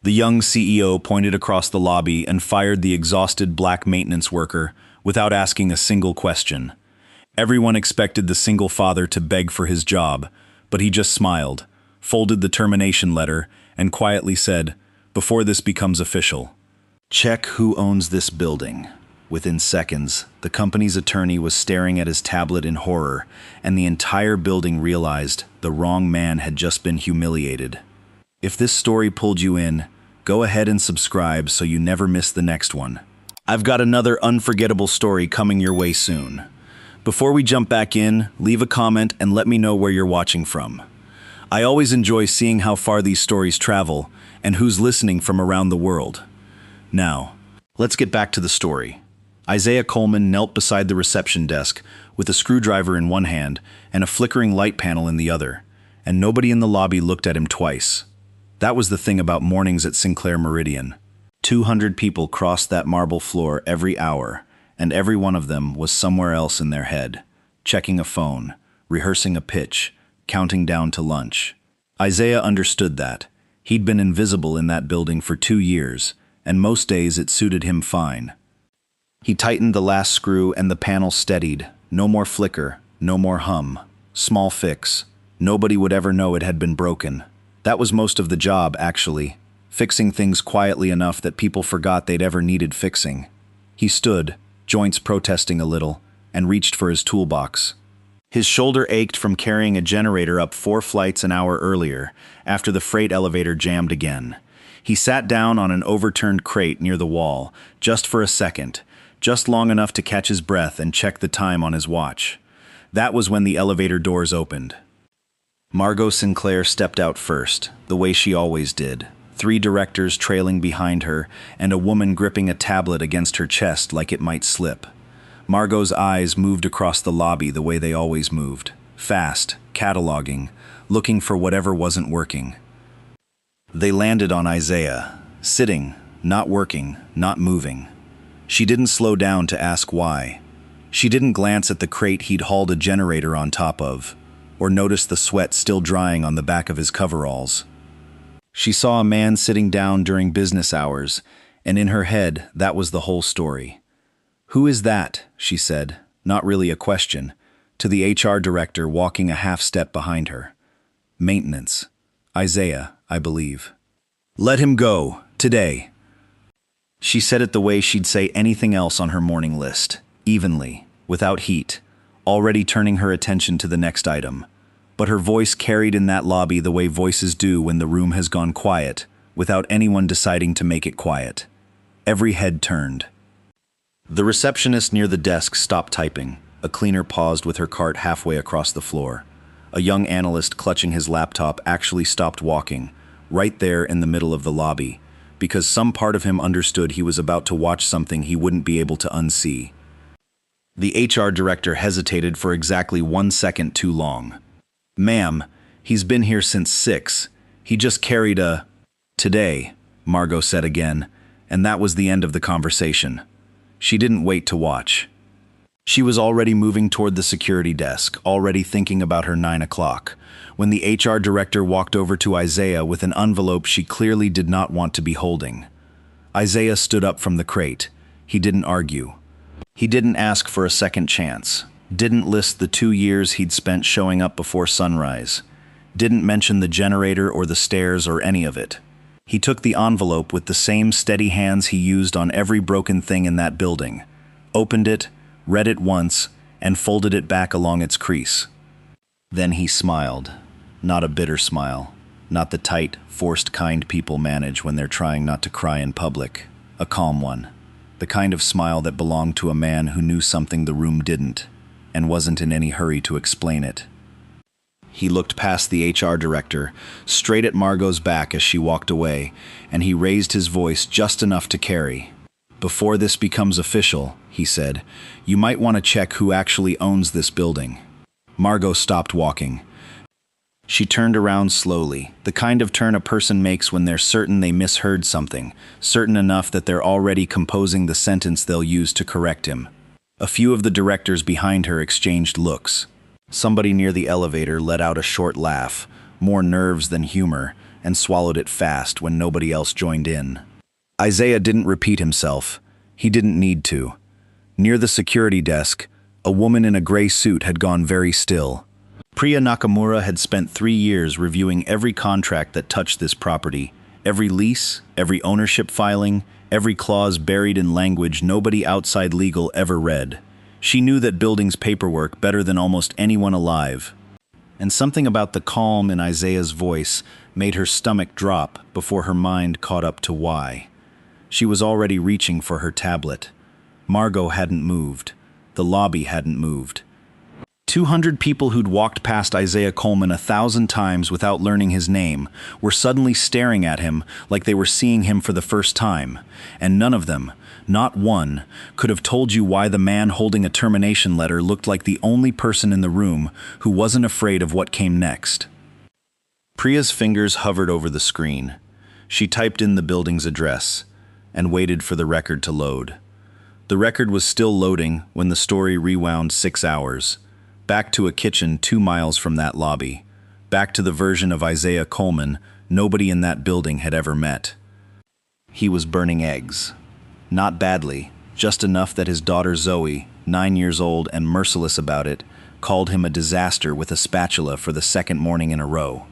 The young CEO pointed across the lobby and fired the exhausted black maintenance worker without asking a single question. Everyone expected the single father to beg for his job, but he just smiled, folded the termination letter, and quietly said, "Before this becomes official, check who owns this building." Within seconds, the company's attorney was staring at his tablet in horror, and the entire building realized the wrong man had just been humiliated. If this story pulled you in, go ahead and subscribe so you never miss the next one. I've got another unforgettable story coming your way soon. Before we jump back in, leave a comment and let me know where you're watching from. I always enjoy seeing how far these stories travel and who's listening from around the world. Now, let's get back to the story. Isaiah Coleman knelt beside the reception desk with a screwdriver in one hand and a flickering light panel in the other, and nobody in the lobby looked at him twice. That was the thing about mornings at Sinclair Meridian. 200 people crossed that marble floor every hour, and every one of them was somewhere else in their head, checking a phone, rehearsing a pitch, counting down to lunch. Isaiah understood that. He'd been invisible in that building for 2 years, and most days it suited him fine. He tightened the last screw and the panel steadied. No more flicker, no more hum. Small fix. Nobody would ever know it had been broken. That was most of the job, actually. Fixing things quietly enough that people forgot they'd ever needed fixing. He stood, joints protesting a little, and reached for his toolbox. His shoulder ached from carrying a generator up 4 flights an hour earlier, after the freight elevator jammed again. He sat down on an overturned crate near the wall, just for a second, just long enough to catch his breath and check the time on his watch. That was when the elevator doors opened. Margot Sinclair stepped out first, the way she always did. 3 directors trailing behind her, and a woman gripping a tablet against her chest like it might slip. Margot's eyes moved across the lobby the way they always moved, fast, cataloging, looking for whatever wasn't working. They landed on Isaiah, sitting, not working, not moving. She didn't slow down to ask why. She didn't glance at the crate he'd hauled a generator on top of, or notice the sweat still drying on the back of his coveralls. She saw a man sitting down during business hours, and in her head, that was the whole story. "Who is that?" she said, not really a question, to the HR director walking a half step behind her. "Maintenance. Isaiah, I believe." "Let him go, today." She said it the way she'd say anything else on her morning list, evenly, without heat, already turning her attention to the next item. But her voice carried in that lobby the way voices do when the room has gone quiet, without anyone deciding to make it quiet. Every head turned. The receptionist near the desk stopped typing. A cleaner paused with her cart halfway across the floor. A young analyst clutching his laptop actually stopped walking, right there in the middle of the lobby, because some part of him understood he was about to watch something he wouldn't be able to unsee. The HR director hesitated for exactly 1 second too long. "Ma'am, he's been here since 6. He just carried a..." "Today," Margot said again, and that was the end of the conversation. She didn't wait to watch. She was already moving toward the security desk, already thinking about her 9 o'clock, when the HR director walked over to Isaiah with an envelope she clearly did not want to be holding. Isaiah stood up from the crate. He didn't argue. He didn't ask for a second chance. Didn't list the 2 years he'd spent showing up before sunrise. Didn't mention the generator or the stairs or any of it. He took the envelope with the same steady hands he used on every broken thing in that building, opened it, read it once, and folded it back along its crease. Then he smiled. Not a bitter smile. Not the tight, forced kind people manage when they're trying not to cry in public. A calm one. The kind of smile that belonged to a man who knew something the room didn't, and wasn't in any hurry to explain it. He looked past the HR director, straight at Margot's back as she walked away, and he raised his voice just enough to carry. "Before this becomes official," he said, "you might want to check who actually owns this building." Margot stopped walking. She turned around slowly, the kind of turn a person makes when they're certain they misheard something, certain enough that they're already composing the sentence they'll use to correct him. A few of the directors behind her exchanged looks. Somebody near the elevator let out a short laugh, more nerves than humor, and swallowed it fast when nobody else joined in. Isaiah didn't repeat himself. He didn't need to. Near the security desk, a woman in a gray suit had gone very still. Priya Nakamura had spent 3 years reviewing every contract that touched this property, every lease, every ownership filing, every clause buried in language nobody outside legal ever read. She knew that building's paperwork better than almost anyone alive. And something about the calm in Isaiah's voice made her stomach drop before her mind caught up to why. She was already reaching for her tablet. Margot hadn't moved. The lobby hadn't moved. 200 people who'd walked past Isaiah Coleman 1,000 times without learning his name were suddenly staring at him like they were seeing him for the first time, and none of them, not one, could have told you why the man holding a termination letter looked like the only person in the room who wasn't afraid of what came next. Priya's fingers hovered over the screen. She typed in the building's address and waited for the record to load. The record was still loading when the story rewound 6 hours. Back to a kitchen 2 miles from that lobby. Back to the version of Isaiah Coleman nobody in that building had ever met. He was burning eggs. Not badly, just enough that his daughter Zoe, 9 years old and merciless about it, called him a disaster with a spatula for the second morning in a row.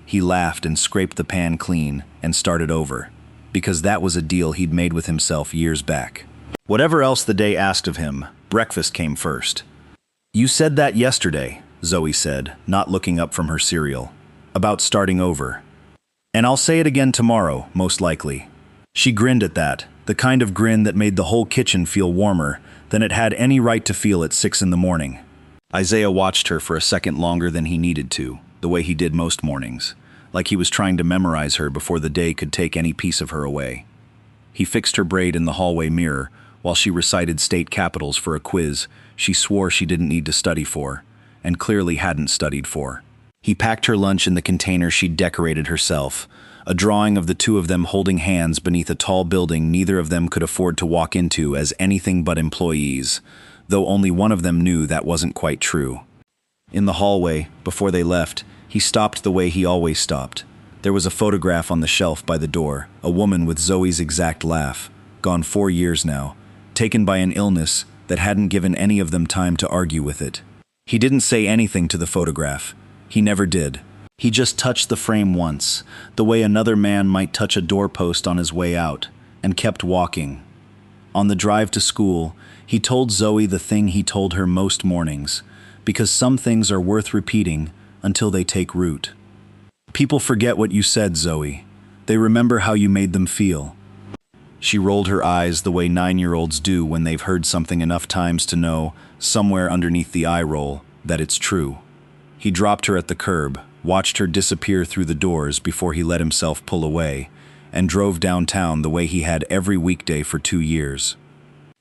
He laughed and scraped the pan clean and started over, because that was a deal he'd made with himself years back. Whatever else the day asked of him, breakfast came first. "You said that yesterday," Zoe said, not looking up from her cereal, "about starting over. And I'll say it again tomorrow, most likely." She grinned at that, the kind of grin that made the whole kitchen feel warmer than it had any right to feel at 6 in the morning. Isaiah watched her for a second longer than he needed to, the way he did most mornings, like he was trying to memorize her before the day could take any piece of her away. He fixed her braid in the hallway mirror while she recited state capitals for a quiz she swore she didn't need to study for, and clearly hadn't studied for. He packed her lunch in the container she'd decorated herself, a drawing of the two of them holding hands beneath a tall building neither of them could afford to walk into as anything but employees, though only one of them knew that wasn't quite true. In the hallway, before they left, he stopped the way he always stopped. There was a photograph on the shelf by the door, a woman with Zoe's exact laugh, gone 4 years now, taken by an illness that hadn't given any of them time to argue with it. He didn't say anything to the photograph. He never did. He just touched the frame once, the way another man might touch a doorpost on his way out, and kept walking. On the drive to school, he told Zoe the thing he told her most mornings, because some things are worth repeating until they take root. "People forget what you said, Zoe. They remember how you made them feel." She rolled her eyes the way 9-year-olds do when they've heard something enough times to know, somewhere underneath the eye roll, that it's true. He dropped her at the curb, watched her disappear through the doors before he let himself pull away, and drove downtown the way he had every weekday for 2 years.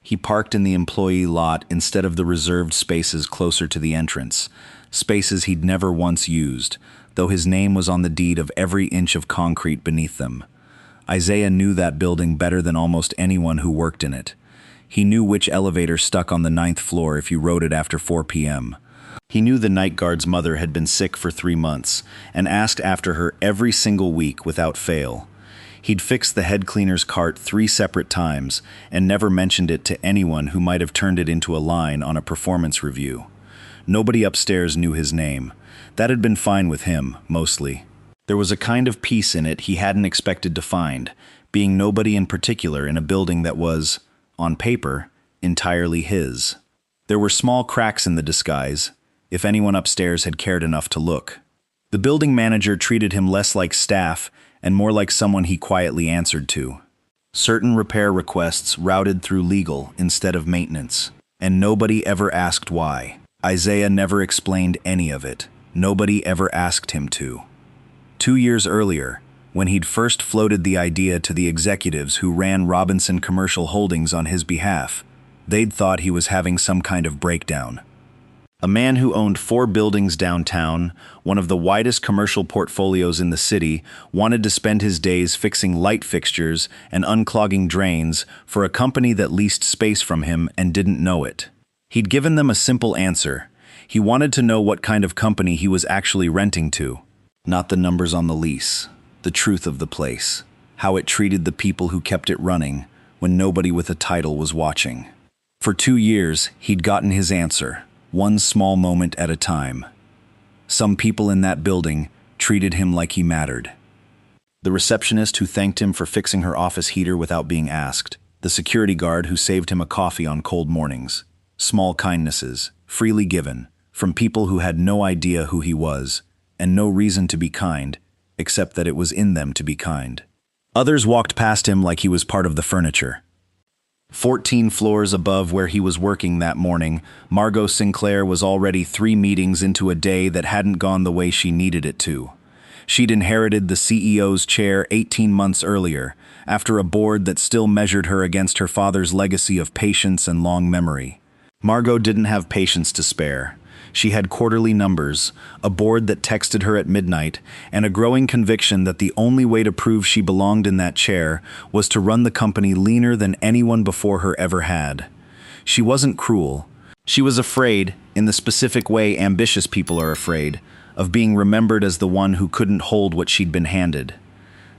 He parked in the employee lot instead of the reserved spaces closer to the entrance, spaces he'd never once used, though his name was on the deed of every inch of concrete beneath them. Isaiah knew that building better than almost anyone who worked in it. He knew which elevator stuck on the 9th floor if you rode it after 4 p.m. He knew the night guard's mother had been sick for 3 months and asked after her every single week without fail. He'd fixed the head cleaner's cart 3 separate times and never mentioned it to anyone who might have turned it into a line on a performance review. Nobody upstairs knew his name. That had been fine with him, mostly. There was a kind of peace in it he hadn't expected to find, being nobody in particular in a building that was, on paper, entirely his. There were small cracks in the disguise, if anyone upstairs had cared enough to look. The building manager treated him less like staff and more like someone he quietly answered to. Certain repair requests routed through legal instead of maintenance, and nobody ever asked why. Isaiah never explained any of it. Nobody ever asked him to. 2 years earlier, when he'd first floated the idea to the executives who ran Robinson Commercial Holdings on his behalf, they'd thought he was having some kind of breakdown. A man who owned 4 buildings downtown, one of the widest commercial portfolios in the city, wanted to spend his days fixing light fixtures and unclogging drains for a company that leased space from him and didn't know it. He'd given them a simple answer. He wanted to know what kind of company he was actually renting to, not the numbers on the lease. the truth of the place, how it treated the people who kept it running when nobody with a title was watching. For 2 years, he'd gotten his answer, one small moment at a time. Some people in that building treated him like he mattered. The receptionist who thanked him for fixing her office heater without being asked. The security guard who saved him a coffee on cold mornings. Small kindnesses, freely given, from people who had no idea who he was, and no reason to be kind, except that it was in them to be kind. Others walked past him like he was part of the furniture. 14 floors above where he was working that morning, Margot Sinclair was already 3 meetings into a day that hadn't gone the way she needed it to. She'd inherited the CEO's chair 18 months earlier, after a board that still measured her against her father's legacy of patience and long memory. Margot didn't have patience to spare. She had quarterly numbers, a board that texted her at midnight, and a growing conviction that the only way to prove she belonged in that chair was to run the company leaner than anyone before her ever had. She wasn't cruel. She was afraid, in the specific way ambitious people are afraid, of being remembered as the one who couldn't hold what she'd been handed.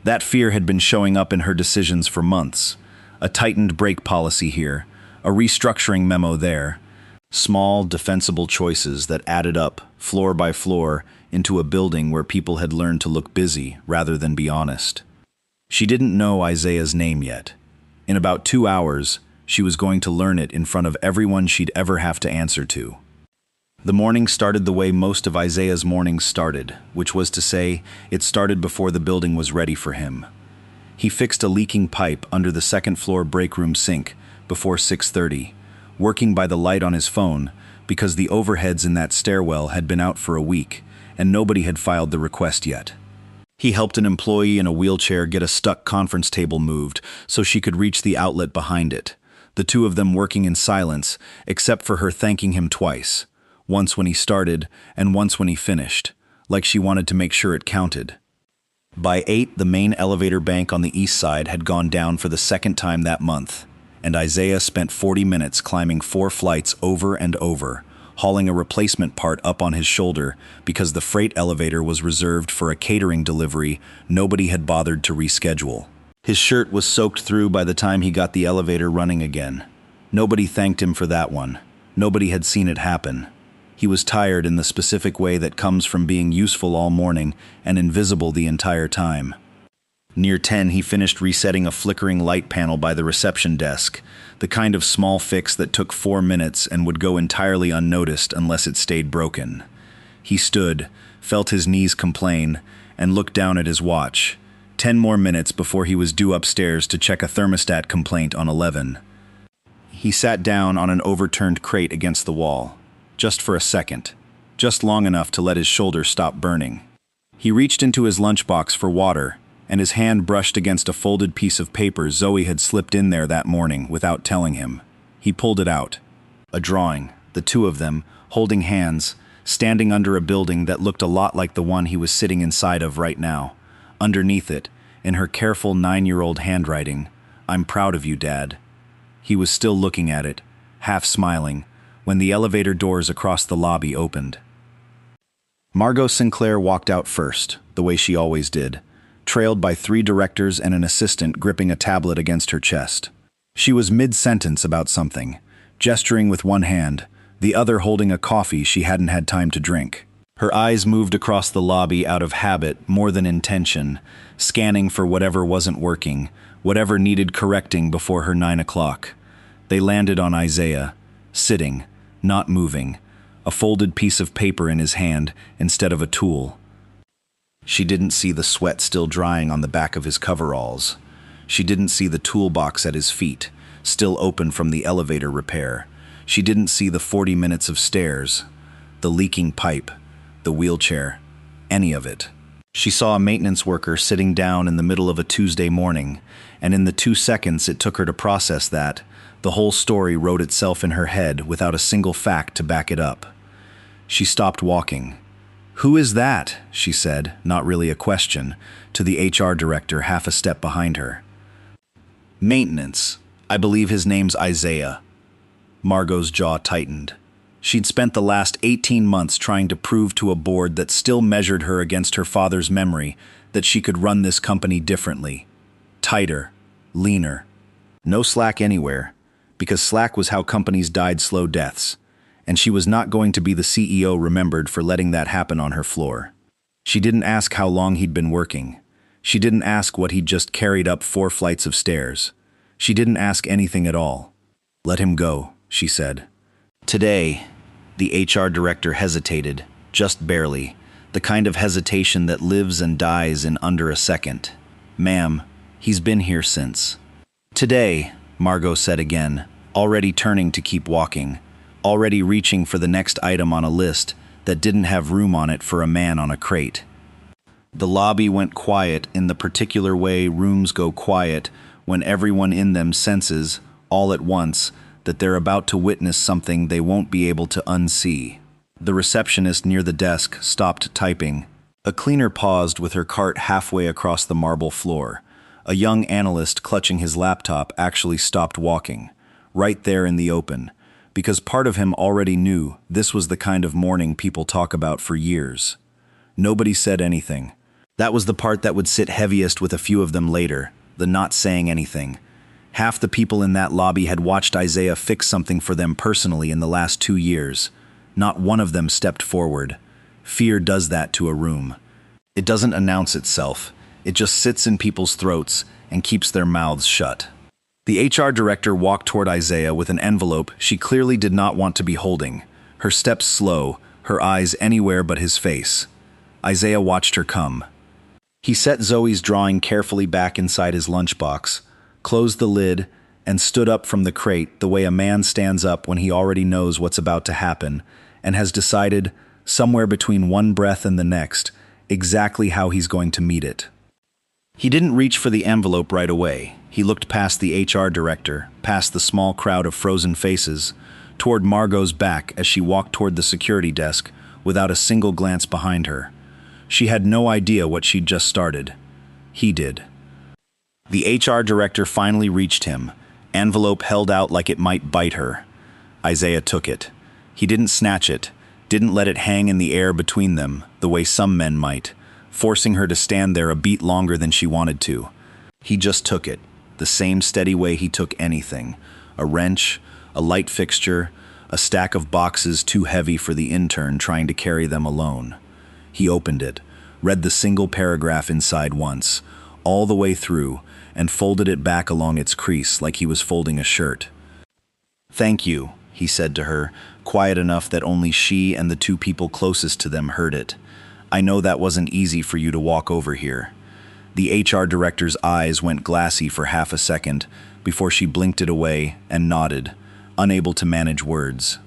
That fear had been showing up in her decisions for months. A tightened brake policy here, a restructuring memo there. Small, defensible choices that added up, floor by floor, into a building where people had learned to look busy rather than be honest. She didn't know Isaiah's name yet. In about 2 hours, she was going to learn it in front of everyone she'd ever have to answer to. The morning started the way most of Isaiah's mornings started, which was to say, it started before the building was ready for him. He fixed a leaking pipe under the second-floor break room sink before 6:30, working by the light on his phone because the overheads in that stairwell had been out for a week and nobody had filed the request yet. He helped an employee in a wheelchair get a stuck conference table moved so she could reach the outlet behind it, the two of them working in silence, except for her thanking him twice. Once when he started, and once when he finished, like she wanted to make sure it counted. By 8, the main elevator bank on the east side had gone down for the second time that month, and Isaiah spent 40 minutes climbing 4 flights over and over, hauling a replacement part up on his shoulder because the freight elevator was reserved for a catering delivery nobody had bothered to reschedule. His shirt was soaked through by the time he got the elevator running again. Nobody thanked him for that one. Nobody had seen it happen. He was tired in the specific way that comes from being useful all morning and invisible the entire time. Near 10, he finished resetting a flickering light panel by the reception desk, the kind of small fix that took 4 minutes and would go entirely unnoticed unless it stayed broken. He stood, felt his knees complain, and looked down at his watch. 10 more minutes before he was due upstairs to check a thermostat complaint on 11. He sat down on an overturned crate against the wall. Just for a second, just long enough to let his shoulder stop burning. He reached into his lunchbox for water, and his hand brushed against a folded piece of paper Zoe had slipped in there that morning without telling him. He pulled it out. A drawing, the two of them, holding hands, standing under a building that looked a lot like the one he was sitting inside of right now. Underneath it, in her careful 9-year-old handwriting, "I'm proud of you, Dad." He was still looking at it, half smiling, when the elevator doors across the lobby opened. Margot Sinclair walked out first, the way she always did, trailed by 3 directors and an assistant gripping a tablet against her chest. She was mid-sentence about something, gesturing with one hand, the other holding a coffee she hadn't had time to drink. Her eyes moved across the lobby out of habit more than intention, scanning for whatever wasn't working, whatever needed correcting before her 9 o'clock. They landed on Isaiah, sitting, not moving, a folded piece of paper in his hand instead of a tool. She didn't see the sweat still drying on the back of his coveralls. She didn't see the toolbox at his feet, still open from the elevator repair. She didn't see the 40 minutes of stairs, the leaking pipe, the wheelchair, any of it. She saw a maintenance worker sitting down in the middle of a Tuesday morning, and in the 2 seconds it took her to process that, the whole story wrote itself in her head without a single fact to back it up. She stopped walking. "Who is that?" she said, not really a question, to the HR director half a step behind her. "Maintenance. I believe his name's Isaiah." Margot's jaw tightened. She'd spent the last 18 months trying to prove to a board that still measured her against her father's memory that she could run this company differently. Tighter, leaner. No slack anywhere, because slack was how companies died slow deaths, and she was not going to be the CEO remembered for letting that happen on her floor. She didn't ask how long he'd been working. She didn't ask what he'd just carried up 4 flights of stairs. She didn't ask anything at all. "Let him go," she said. Today, the HR director hesitated, just barely, the kind of hesitation that lives and dies in under a second. "Ma'am, he's been here since." "Today," Margot said again, already turning to keep walking, already reaching for the next item on a list that didn't have room on it for a man on a crate. The lobby went quiet in the particular way rooms go quiet when everyone in them senses, all at once, that they're about to witness something they won't be able to unsee. The receptionist near the desk stopped typing. A cleaner paused with her cart halfway across the marble floor. A young analyst clutching his laptop actually stopped walking, right there in the open, because part of him already knew this was the kind of morning people talk about for years. Nobody said anything. That was the part that would sit heaviest with a few of them later, the not saying anything. Half the people in that lobby had watched Isaiah fix something for them personally in the last 2 years. Not one of them stepped forward. Fear does that to a room. It doesn't announce itself. It just sits in people's throats and keeps their mouths shut. The HR director walked toward Isaiah with an envelope she clearly did not want to be holding, her steps slow, her eyes anywhere but his face. Isaiah watched her come. He set Zoe's drawing carefully back inside his lunchbox, closed the lid, and stood up from the crate the way a man stands up when he already knows what's about to happen and has decided, somewhere between one breath and the next, exactly how he's going to meet it. He didn't reach for the envelope right away. He looked past the HR director, past the small crowd of frozen faces, toward Margot's back as she walked toward the security desk without a single glance behind her. She had no idea what she'd just started. He did. The HR director finally reached him, envelope held out like it might bite her. Isaiah took it. He didn't snatch it, didn't let it hang in the air between them, the way some men might, forcing her to stand there a beat longer than she wanted to. He just took it, the same steady way he took anything. A wrench, a light fixture, a stack of boxes too heavy for the intern trying to carry them alone. He opened it, read the single paragraph inside once, all the way through, and folded it back along its crease like he was folding a shirt. "Thank you," he said to her, quiet enough that only she and the 2 people closest to them heard it. "I know that wasn't easy for you to walk over here." The HR director's eyes went glassy for half a second before she blinked it away and nodded, unable to manage words.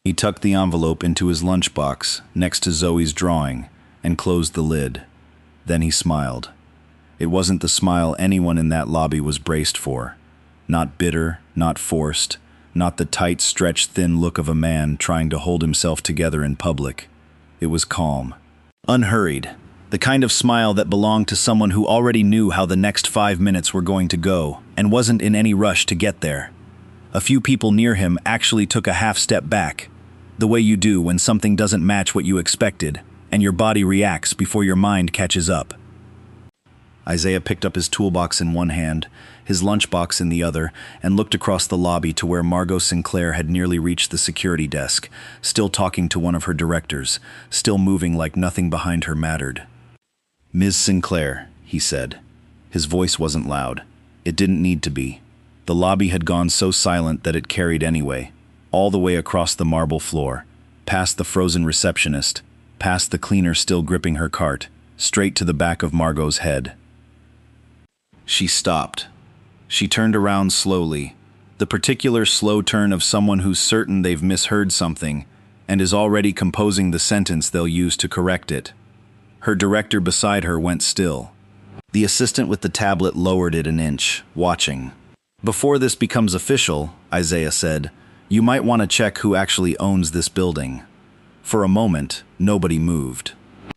He tucked the envelope into his lunchbox next to Zoe's drawing and closed the lid. Then he smiled. It wasn't the smile anyone in that lobby was braced for. Not bitter, not forced, not the tight, stretched, thin look of a man trying to hold himself together in public. It was calm, unhurried, the kind of smile that belonged to someone who already knew how the next 5 minutes were going to go and wasn't in any rush to get there. A few people near him actually took a half step back, the way you do when something doesn't match what you expected and your body reacts before your mind catches up. Isaiah picked up his toolbox in one hand, his lunchbox in the other, and looked across the lobby to where Margot Sinclair had nearly reached the security desk, still talking to one of her directors, still moving like nothing behind her mattered. "Ms. Sinclair," he said. His voice wasn't loud. It didn't need to be. The lobby had gone so silent that it carried anyway, all the way across the marble floor, past the frozen receptionist, past the cleaner still gripping her cart, straight to the back of Margot's head. She stopped. She turned around slowly, the particular slow turn of someone who's certain they've misheard something and is already composing the sentence they'll use to correct it. Her director beside her went still. The assistant with the tablet lowered it an inch, watching. "Before this becomes official," Isaiah said, "you might want to check who actually owns this building." For a moment, nobody moved.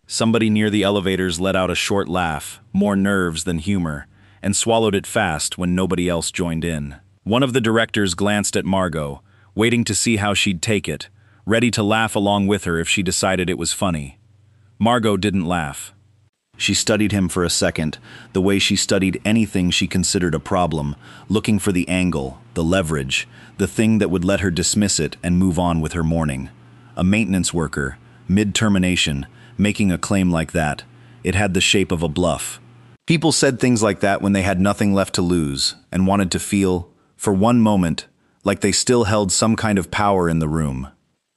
Somebody near the elevators let out a short laugh, more nerves than humor, and swallowed it fast when nobody else joined in. One of the directors glanced at Margot, waiting to see how she'd take it, ready to laugh along with her if she decided it was funny. Margot didn't laugh. She studied him for a second, the way she studied anything she considered a problem, looking for the angle, the leverage, the thing that would let her dismiss it and move on with her morning. A maintenance worker, mid-termination, making a claim like that. It had the shape of a bluff. People said things like that when they had nothing left to lose and wanted to feel, for one moment, like they still held some kind of power in the room.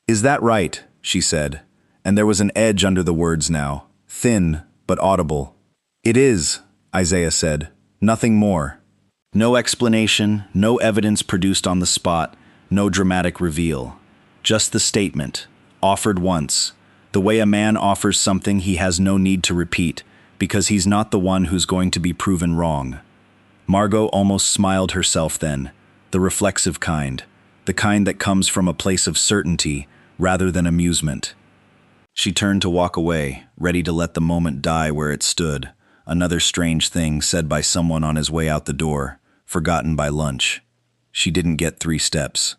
"Is that right?" she said, and there was an edge under the words now, thin but audible. "It is," Isaiah said, "nothing more." No explanation, no evidence produced on the spot, no dramatic reveal. Just the statement, offered once, the way a man offers something he has no need to repeat, because he's not the one who's going to be proven wrong. Margot almost smiled herself then, the reflexive kind, the kind that comes from a place of certainty rather than amusement. She turned to walk away, ready to let the moment die where it stood, another strange thing said by someone on his way out the door, forgotten by lunch. She didn't get 3 steps.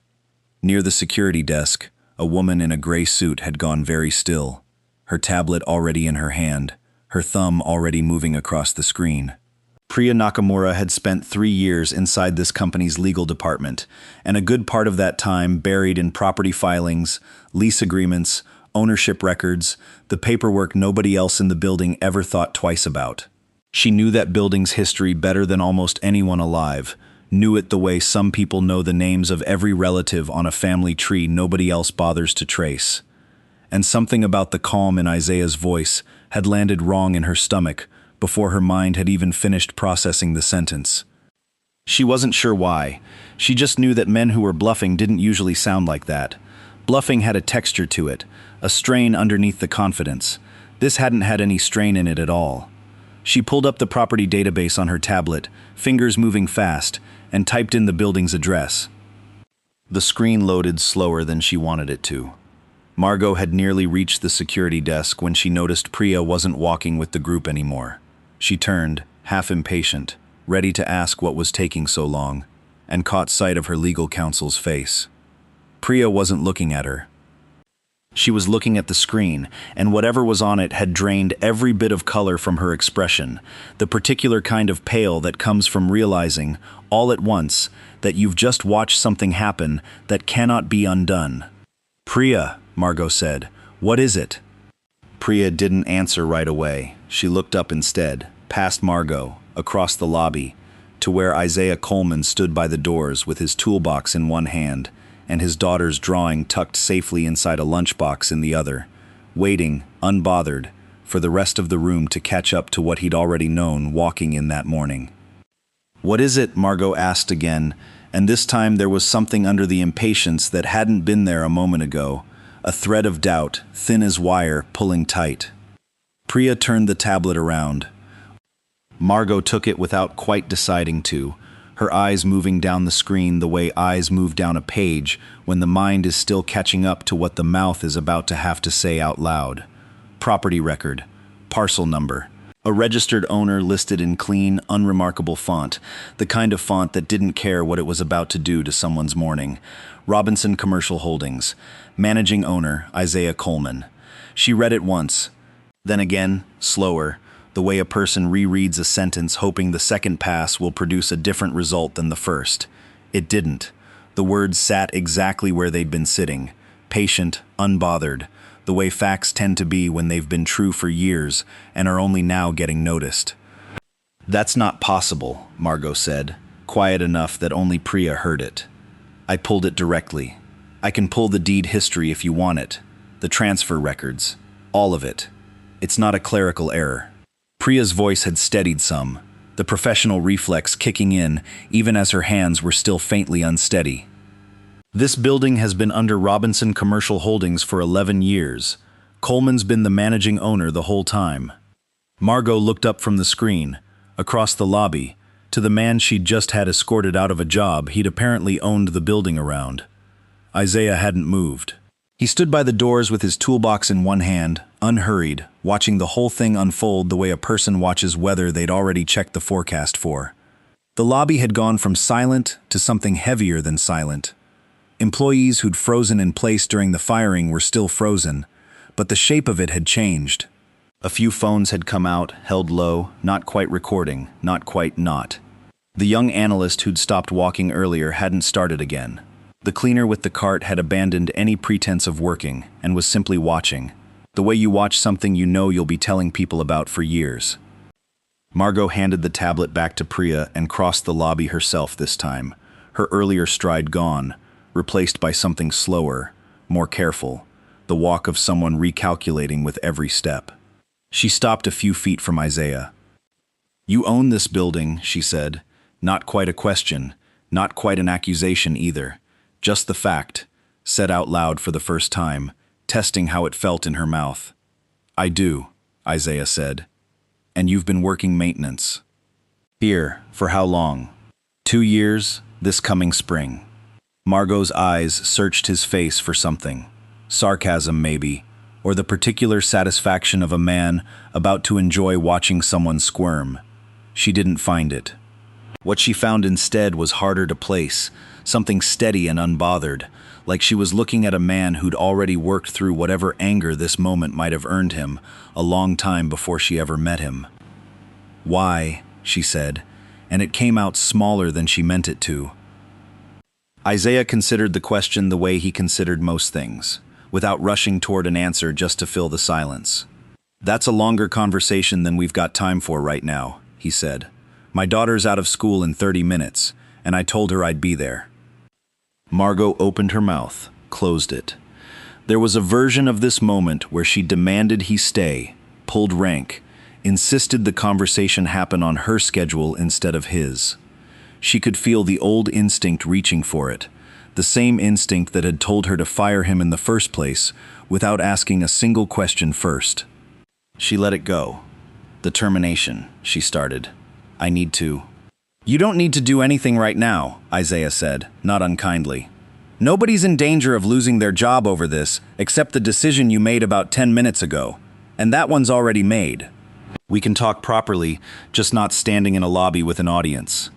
Near the security desk, a woman in a gray suit had gone very still, her tablet already in her hand, her thumb already moving across the screen. Priya Nakamura had spent 3 years inside this company's legal department, and a good part of that time buried in property filings, lease agreements, ownership records, the paperwork nobody else in the building ever thought twice about. She knew that building's history better than almost anyone alive, knew it the way some people know the names of every relative on a family tree nobody else bothers to trace. And something about the calm in Isaiah's voice had landed wrong in her stomach before her mind had even finished processing the sentence. She wasn't sure why. She just knew that men who were bluffing didn't usually sound like that. Bluffing had a texture to it, a strain underneath the confidence. This hadn't had any strain in it at all. She pulled up the property database on her tablet, fingers moving fast, and typed in the building's address. The screen loaded slower than she wanted it to. Margot had nearly reached the security desk when she noticed Priya wasn't walking with the group anymore. She turned, half impatient, ready to ask what was taking so long, and caught sight of her legal counsel's face. Priya wasn't looking at her. She was looking at the screen, and whatever was on it had drained every bit of color from her expression, the particular kind of pale that comes from realizing, all at once, that you've just watched something happen that cannot be undone. "Priya," Margot said, "what is it?" Priya didn't answer right away. She looked up instead, past Margot, across the lobby, to where Isaiah Coleman stood by the doors with his toolbox in one hand and his daughter's drawing tucked safely inside a lunchbox in the other, waiting, unbothered, for the rest of the room to catch up to what he'd already known walking in that morning. "What is it?" Margot asked again, and this time there was something under the impatience that hadn't been there a moment ago, a thread of doubt, thin as wire, pulling tight. Priya turned the tablet around. Margot took it without quite deciding to, her eyes moving down the screen the way eyes move down a page when the mind is still catching up to what the mouth is about to have to say out loud. Property record, parcel number, a registered owner listed in clean, unremarkable font, the kind of font that didn't care what it was about to do to someone's morning. Robinson Commercial Holdings, managing owner, Isaiah Coleman. She read it once, then again, slower, the way a person rereads a sentence hoping the second pass will produce a different result than the first. It didn't. The words sat exactly where they'd been sitting, patient, unbothered, the way facts tend to be when they've been true for years and are only now getting noticed. "That's not possible," Margot said, quiet enough that only Priya heard it. "I pulled it directly. I can pull the deed history if you want it, the transfer records, all of it. It's not a clerical error." Priya's voice had steadied some, the professional reflex kicking in even as her hands were still faintly unsteady. "This building has been under Robinson Commercial Holdings for 11 years. Coleman's been the managing owner the whole time." Margot looked up from the screen, across the lobby, to the man she'd just had escorted out of a job he'd apparently owned the building around. Isaiah hadn't moved. He stood by the doors with his toolbox in one hand, unhurried, watching the whole thing unfold the way a person watches weather they'd already checked the forecast for. The lobby had gone from silent to something heavier than silent. Employees who'd frozen in place during the firing were still frozen, but the shape of it had changed. A few phones had come out, held low, not quite recording, not quite not. The young analyst who'd stopped walking earlier hadn't started again. The cleaner with the cart had abandoned any pretense of working and was simply watching, the way you watch something you know you'll be telling people about for years. Margot handed the tablet back to Priya and crossed the lobby herself this time, her earlier stride gone, replaced by something slower, more careful, the walk of someone recalculating with every step. She stopped a few feet from Isaiah. "You own this building," she said. Not quite a question, not quite an accusation either. Just the fact, said out loud for the first time, testing how it felt in her mouth. "I do," Isaiah said. "And you've been working maintenance." "Here, for how long?" 2 years, this coming spring." Margot's eyes searched his face for something. Sarcasm, maybe, or the particular satisfaction of a man about to enjoy watching someone squirm. She didn't find it. What she found instead was harder to place, something steady and unbothered, like she was looking at a man who'd already worked through whatever anger this moment might have earned him a long time before she ever met him. "Why?" she said, and it came out smaller than she meant it to. Isaiah considered the question the way he considered most things, without rushing toward an answer just to fill the silence. "That's a longer conversation than we've got time for right now," he said. "My daughter's out of school in 30 minutes, and I told her I'd be there." Margot opened her mouth, closed it. There was a version of this moment where she demanded he stay, pulled rank, insisted the conversation happen on her schedule instead of his. She could feel the old instinct reaching for it, the same instinct that had told her to fire him in the first place without asking a single question first. She let it go. "The termination," she started. "I need to—" "You don't need to do anything right now," Isaiah said, not unkindly. "Nobody's in danger of losing their job over this, except the decision you made about 10 minutes ago. And that one's already made. We can talk properly, just not standing in a lobby with an audience."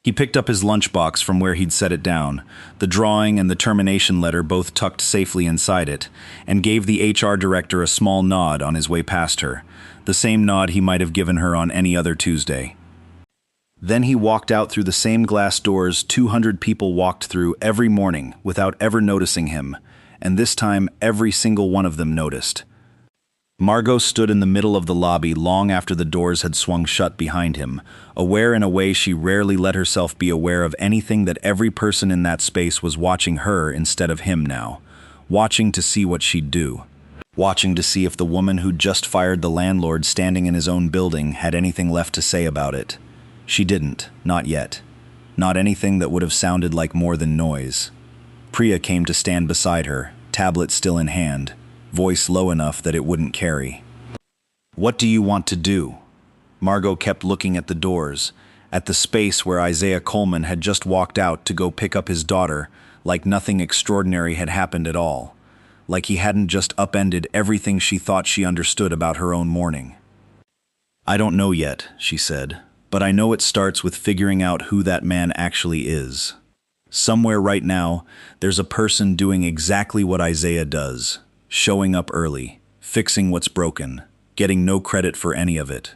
He picked up his lunchbox from where he'd set it down, the drawing and the termination letter both tucked safely inside it, and gave the HR director a small nod on his way past her, the same nod he might have given her on any other Tuesday. Then he walked out through the same glass doors 200 people walked through every morning without ever noticing him, and this time every single one of them noticed. Margot stood in the middle of the lobby long after the doors had swung shut behind him, aware in a way she rarely let herself be aware of anything that every person in that space was watching her instead of him now, watching to see what she'd do, watching to see if the woman who'd just fired the landlord standing in his own building had anything left to say about it. She didn't, not yet. Not anything that would have sounded like more than noise. Priya came to stand beside her, tablet still in hand, voice low enough that it wouldn't carry. "What do you want to do?" Margot kept looking at the doors, at the space where Isaiah Coleman had just walked out to go pick up his daughter, like nothing extraordinary had happened at all, like he hadn't just upended everything she thought she understood about her own morning. "I don't know yet," she said, "but I know it starts with figuring out who that man actually is. Somewhere right now, there's a person doing exactly what Isaiah does. Showing up early, fixing what's broken, getting no credit for any of it.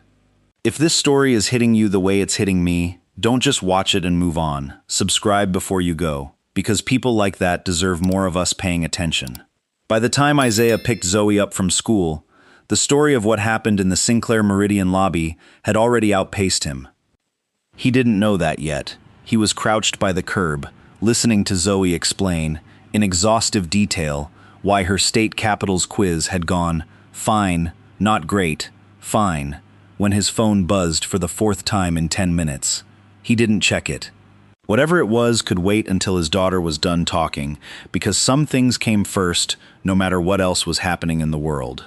If this story is hitting you the way it's hitting me, don't just watch it and move on. Subscribe before you go, because people like that deserve more of us paying attention." By the time Isaiah picked Zoe up from school, the story of what happened in the Sinclair Meridian lobby had already outpaced him. He didn't know that yet. He was crouched by the curb, listening to Zoe explain, in exhaustive detail, why her state capitals quiz had gone fine, not great, fine, when his phone buzzed for the 4th time in 10 minutes. He didn't check it. Whatever it was could wait until his daughter was done talking, because some things came first, no matter what else was happening in the world.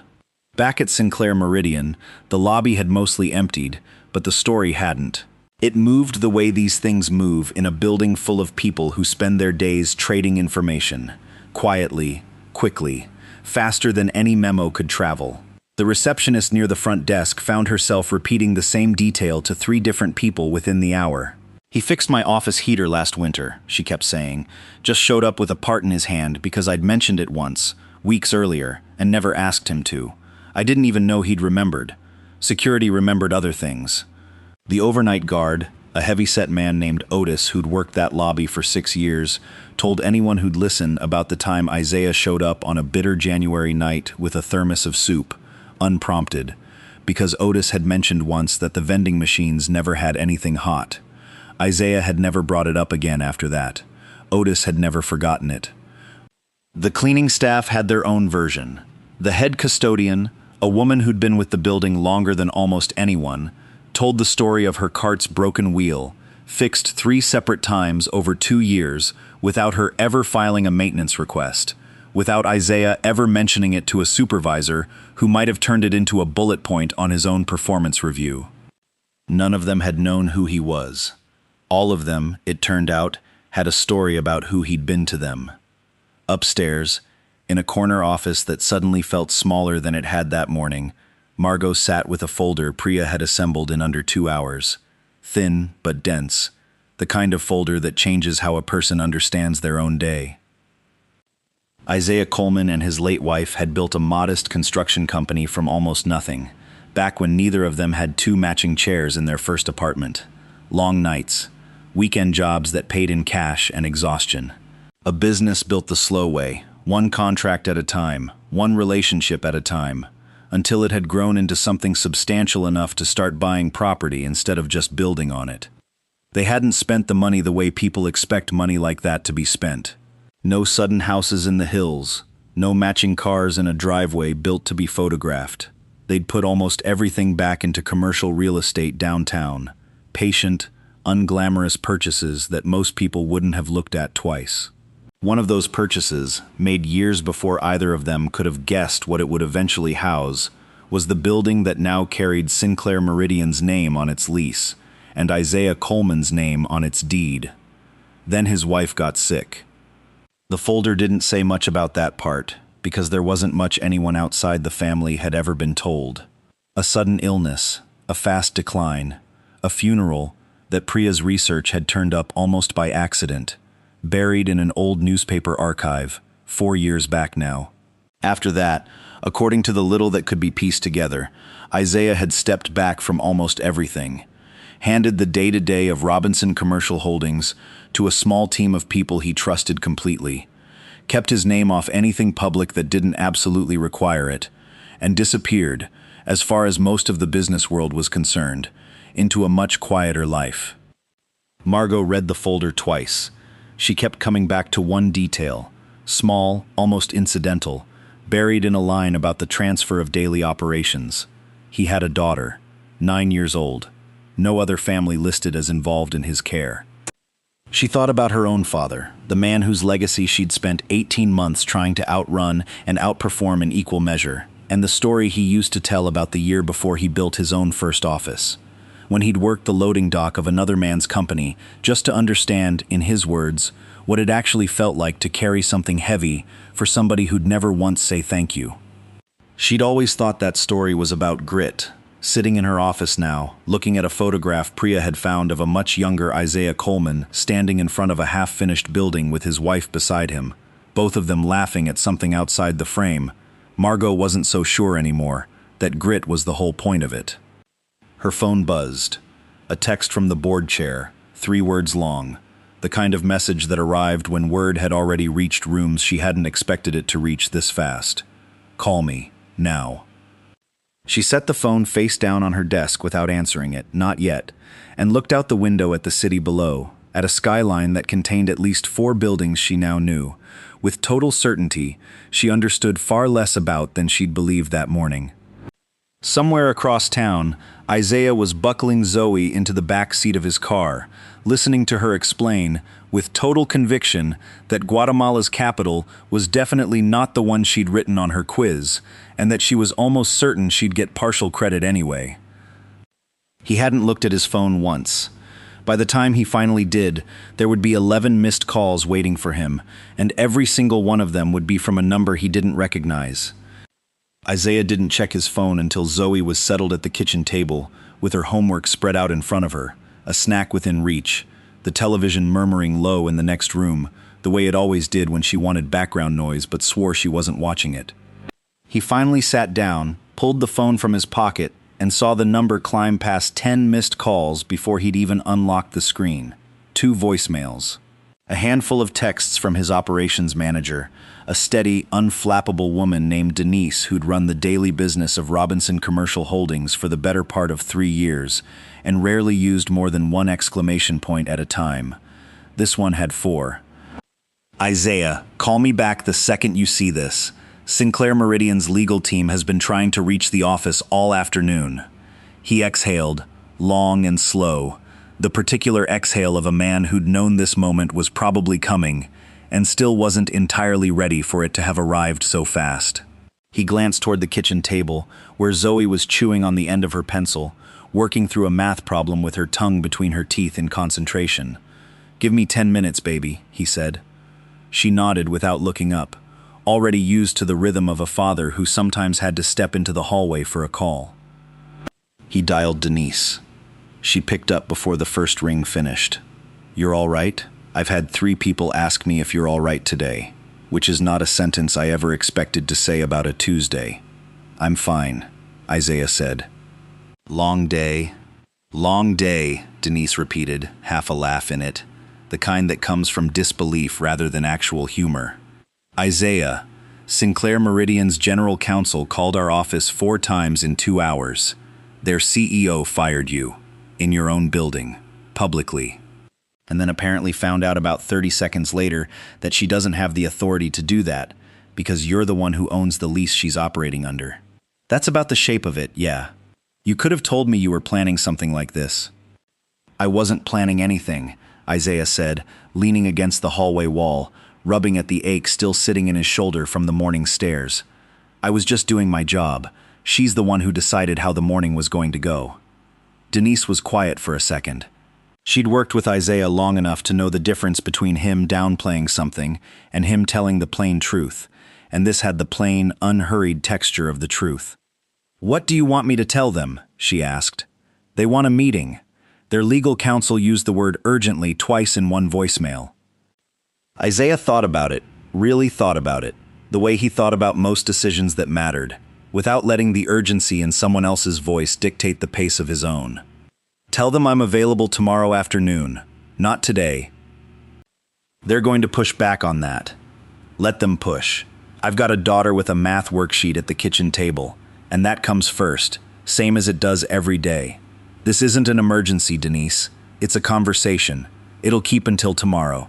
Back at Sinclair Meridian, the lobby had mostly emptied, but the story hadn't. It moved the way these things move in a building full of people who spend their days trading information, quietly, quickly, faster than any memo could travel. The receptionist near the front desk found herself repeating the same detail to 3 different people within the hour. "He fixed my office heater last winter," she kept saying. "Just showed up with a part in his hand because I'd mentioned it once, weeks earlier, and never asked him to. I didn't even know he'd remembered. Security remembered other things." The overnight guard, a heavy-set man named Otis who'd worked that lobby for 6 years, told anyone who'd listen about the time Isaiah showed up on a bitter January night with a thermos of soup, unprompted, because Otis had mentioned once that the vending machines never had anything hot. Isaiah had never brought it up again after that. Otis had never forgotten it. The cleaning staff had their own version. The head custodian, a woman who'd been with the building longer than almost anyone, told the story of her cart's broken wheel, fixed 3 separate times over 2 years without her ever filing a maintenance request, without Isaiah ever mentioning it to a supervisor who might have turned it into a bullet point on his own performance review. None of them had known who he was. All of them, it turned out, had a story about who he'd been to them. Upstairs, in a corner office that suddenly felt smaller than it had that morning, Margot sat with a folder Priya had assembled in under 2 hours. Thin but dense, the kind of folder that changes how a person understands their own day. Isaiah Coleman and his late wife had built a modest construction company from almost nothing, back when neither of them had 2 matching chairs in their first apartment. Long nights, weekend jobs that paid in cash and exhaustion. A business built the slow way, one contract at a time, one relationship at a time, until it had grown into something substantial enough to start buying property instead of just building on it. They hadn't spent the money the way people expect money like that to be spent. No sudden houses in the hills, no matching cars in a driveway built to be photographed. They'd put almost everything back into commercial real estate downtown, patient, unglamorous purchases that most people wouldn't have looked at twice. One of those purchases, made years before either of them could have guessed what it would eventually house, was the building that now carried Sinclair Meridian's name on its lease and Isaiah Coleman's name on its deed. Then his wife got sick. The folder didn't say much about that part, because there wasn't much anyone outside the family had ever been told. A sudden illness, a fast decline, a funeral that Priya's research had turned up almost by accident, buried in an old newspaper archive, 4 years back now. After that, according to the little that could be pieced together, Isaiah had stepped back from almost everything, handed the day-to-day of Robinson Commercial Holdings to a small team of people he trusted completely, kept his name off anything public that didn't absolutely require it, and disappeared, as far as most of the business world was concerned, into a much quieter life. Margot read the folder twice. She kept coming back to one detail, small, almost incidental, buried in a line about the transfer of daily operations. He had a daughter, 9 years old. No other family listed as involved in his care. She thought about her own father, the man whose legacy she'd spent 18 months trying to outrun and outperform in equal measure, and the story he used to tell about the year before he built his own first office, when he'd worked the loading dock of another man's company just to understand, in his words, what it actually felt like to carry something heavy for somebody who'd never once say thank you. She'd always thought that story was about grit. Sitting in her office now, looking at a photograph Priya had found of a much younger Isaiah Coleman standing in front of a half-finished building with his wife beside him, both of them laughing at something outside the frame, Margot wasn't so sure anymore that grit was the whole point of it. Her phone buzzed. A text from the board chair, 3 words long, the kind of message that arrived when word had already reached rooms she hadn't expected it to reach this fast. "Call me, now." She set the phone face down on her desk without answering it, not yet, and looked out the window at the city below, at a skyline that contained at least 4 buildings she now knew. With total certainty, she understood far less about than she'd believed that morning. Somewhere across town, Isaiah was buckling Zoe into the back seat of his car, listening to her explain, with total conviction, that Guatemala's capital was definitely not the one she'd written on her quiz, and that she was almost certain she'd get partial credit anyway. He hadn't looked at his phone once. By the time he finally did, there would be 11 missed calls waiting for him, and every single one of them would be from a number he didn't recognize. Isaiah didn't check his phone until Zoe was settled at the kitchen table, with her homework spread out in front of her, a snack within reach, the television murmuring low in the next room, the way it always did when she wanted background noise but swore she wasn't watching it. He finally sat down, pulled the phone from his pocket, and saw the number climb past 10 missed calls before he'd even unlocked the screen. 2 voicemails. A handful of texts from his operations manager, a steady, unflappable woman named Denise who'd run the daily business of Robinson Commercial Holdings for the better part of 3 years, and rarely used more than 1 exclamation point at a time. This one had 4. Isaiah, call me back the second you see this. Sinclair Meridian's legal team has been trying to reach the office all afternoon. He exhaled, long and slow, the particular exhale of a man who'd known this moment was probably coming, and still wasn't entirely ready for it to have arrived so fast. He glanced toward the kitchen table, where Zoe was chewing on the end of her pencil, working through a math problem with her tongue between her teeth in concentration. "Give me 10 minutes, baby," he said. She nodded without looking up, already used to the rhythm of a father who sometimes had to step into the hallway for a call. He dialed Denise. She picked up before the first ring finished. "You're all right? I've had 3 people ask me if you're all right today, which is not a sentence I ever expected to say about a Tuesday." "I'm fine," Isaiah said. "Long day?" "Long day," Denise repeated, half a laugh in it, the kind that comes from disbelief rather than actual humor. "Isaiah, Sinclair Meridian's general counsel called our office 4 times in 2 hours. Their CEO fired you. In your own building. Publicly. And then apparently found out about 30 seconds later that she doesn't have the authority to do that, because you're the one who owns the lease she's operating under. That's about the shape of it, yeah. You could have told me you were planning something like this." "I wasn't planning anything," Isaiah said, leaning against the hallway wall, rubbing at the ache still sitting in his shoulder from the morning stairs. "I was just doing my job. She's the one who decided how the morning was going to go." Denise was quiet for a second. She'd worked with Isaiah long enough to know the difference between him downplaying something and him telling the plain truth, and this had the plain, unhurried texture of the truth. "What do you want me to tell them?" she asked. "They want a meeting." Their legal counsel used the word urgently twice in one voicemail. Isaiah thought about it, really thought about it, the way he thought about most decisions that mattered, without letting the urgency in someone else's voice dictate the pace of his own. "Tell them I'm available tomorrow afternoon, not today." They're going to push back on that. Let them push. I've got a daughter with a math worksheet at the kitchen table, and that comes first, same as it does every day. This isn't an emergency, Denise. It's a conversation. It'll keep until tomorrow.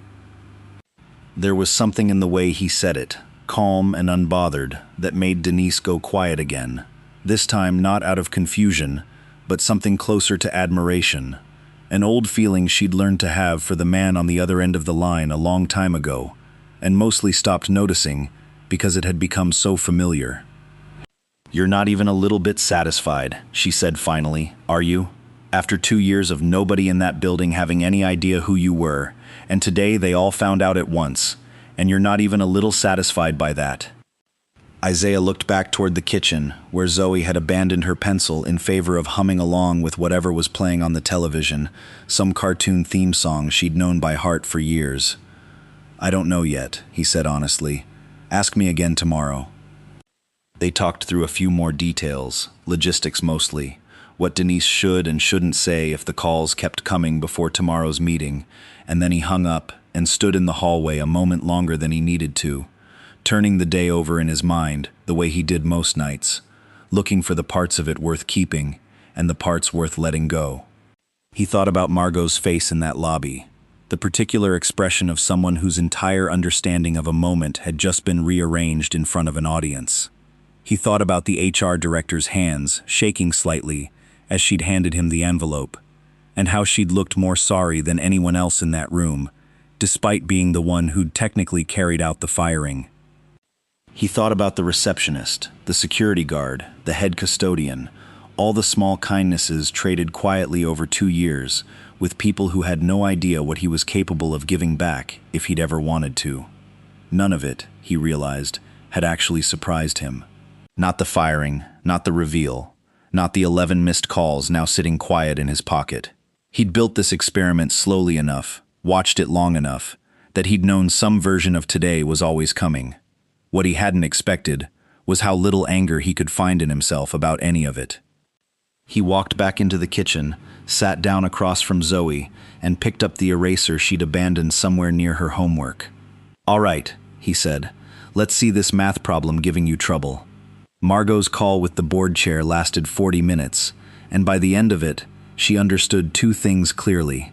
There was something in the way he said it, calm and unbothered, that made Denise go quiet again, this time not out of confusion, but something closer to admiration, an old feeling she'd learned to have for the man on the other end of the line a long time ago, and mostly stopped noticing because it had become so familiar. "You're not even a little bit satisfied," she said finally, "are you? After 2 years of nobody in that building having any idea who you were, and today they all found out at once, and you're not even a little satisfied by that." Isaiah looked back toward the kitchen, where Zoe had abandoned her pencil in favor of humming along with whatever was playing on the television, some cartoon theme song she'd known by heart for years. "I don't know yet," he said honestly. "Ask me again tomorrow." They talked through a few more details, logistics mostly, what Denise should and shouldn't say if the calls kept coming before tomorrow's meeting, and then he hung up and stood in the hallway a moment longer than he needed to, turning the day over in his mind the way he did most nights, looking for the parts of it worth keeping and the parts worth letting go. He thought about Margot's face in that lobby, the particular expression of someone whose entire understanding of a moment had just been rearranged in front of an audience. He thought about the HR director's hands shaking slightly as she'd handed him the envelope, and how she'd looked more sorry than anyone else in that room, despite being the one who'd technically carried out the firing. He thought about the receptionist, the security guard, the head custodian, all the small kindnesses traded quietly over 2 years with people who had no idea what he was capable of giving back if he'd ever wanted to. None of it, he realized, had actually surprised him. Not the firing, not the reveal, not the 11 missed calls now sitting quiet in his pocket. He'd built this experiment slowly enough, watched it long enough, that he'd known some version of today was always coming. What he hadn't expected was how little anger he could find in himself about any of it. He walked back into the kitchen, sat down across from Zoe, and picked up the eraser she'd abandoned somewhere near her homework. "All right," he said, "let's see this math problem giving you trouble." Margot's call with the board chair lasted 40 minutes, and by the end of it, she understood two things clearly.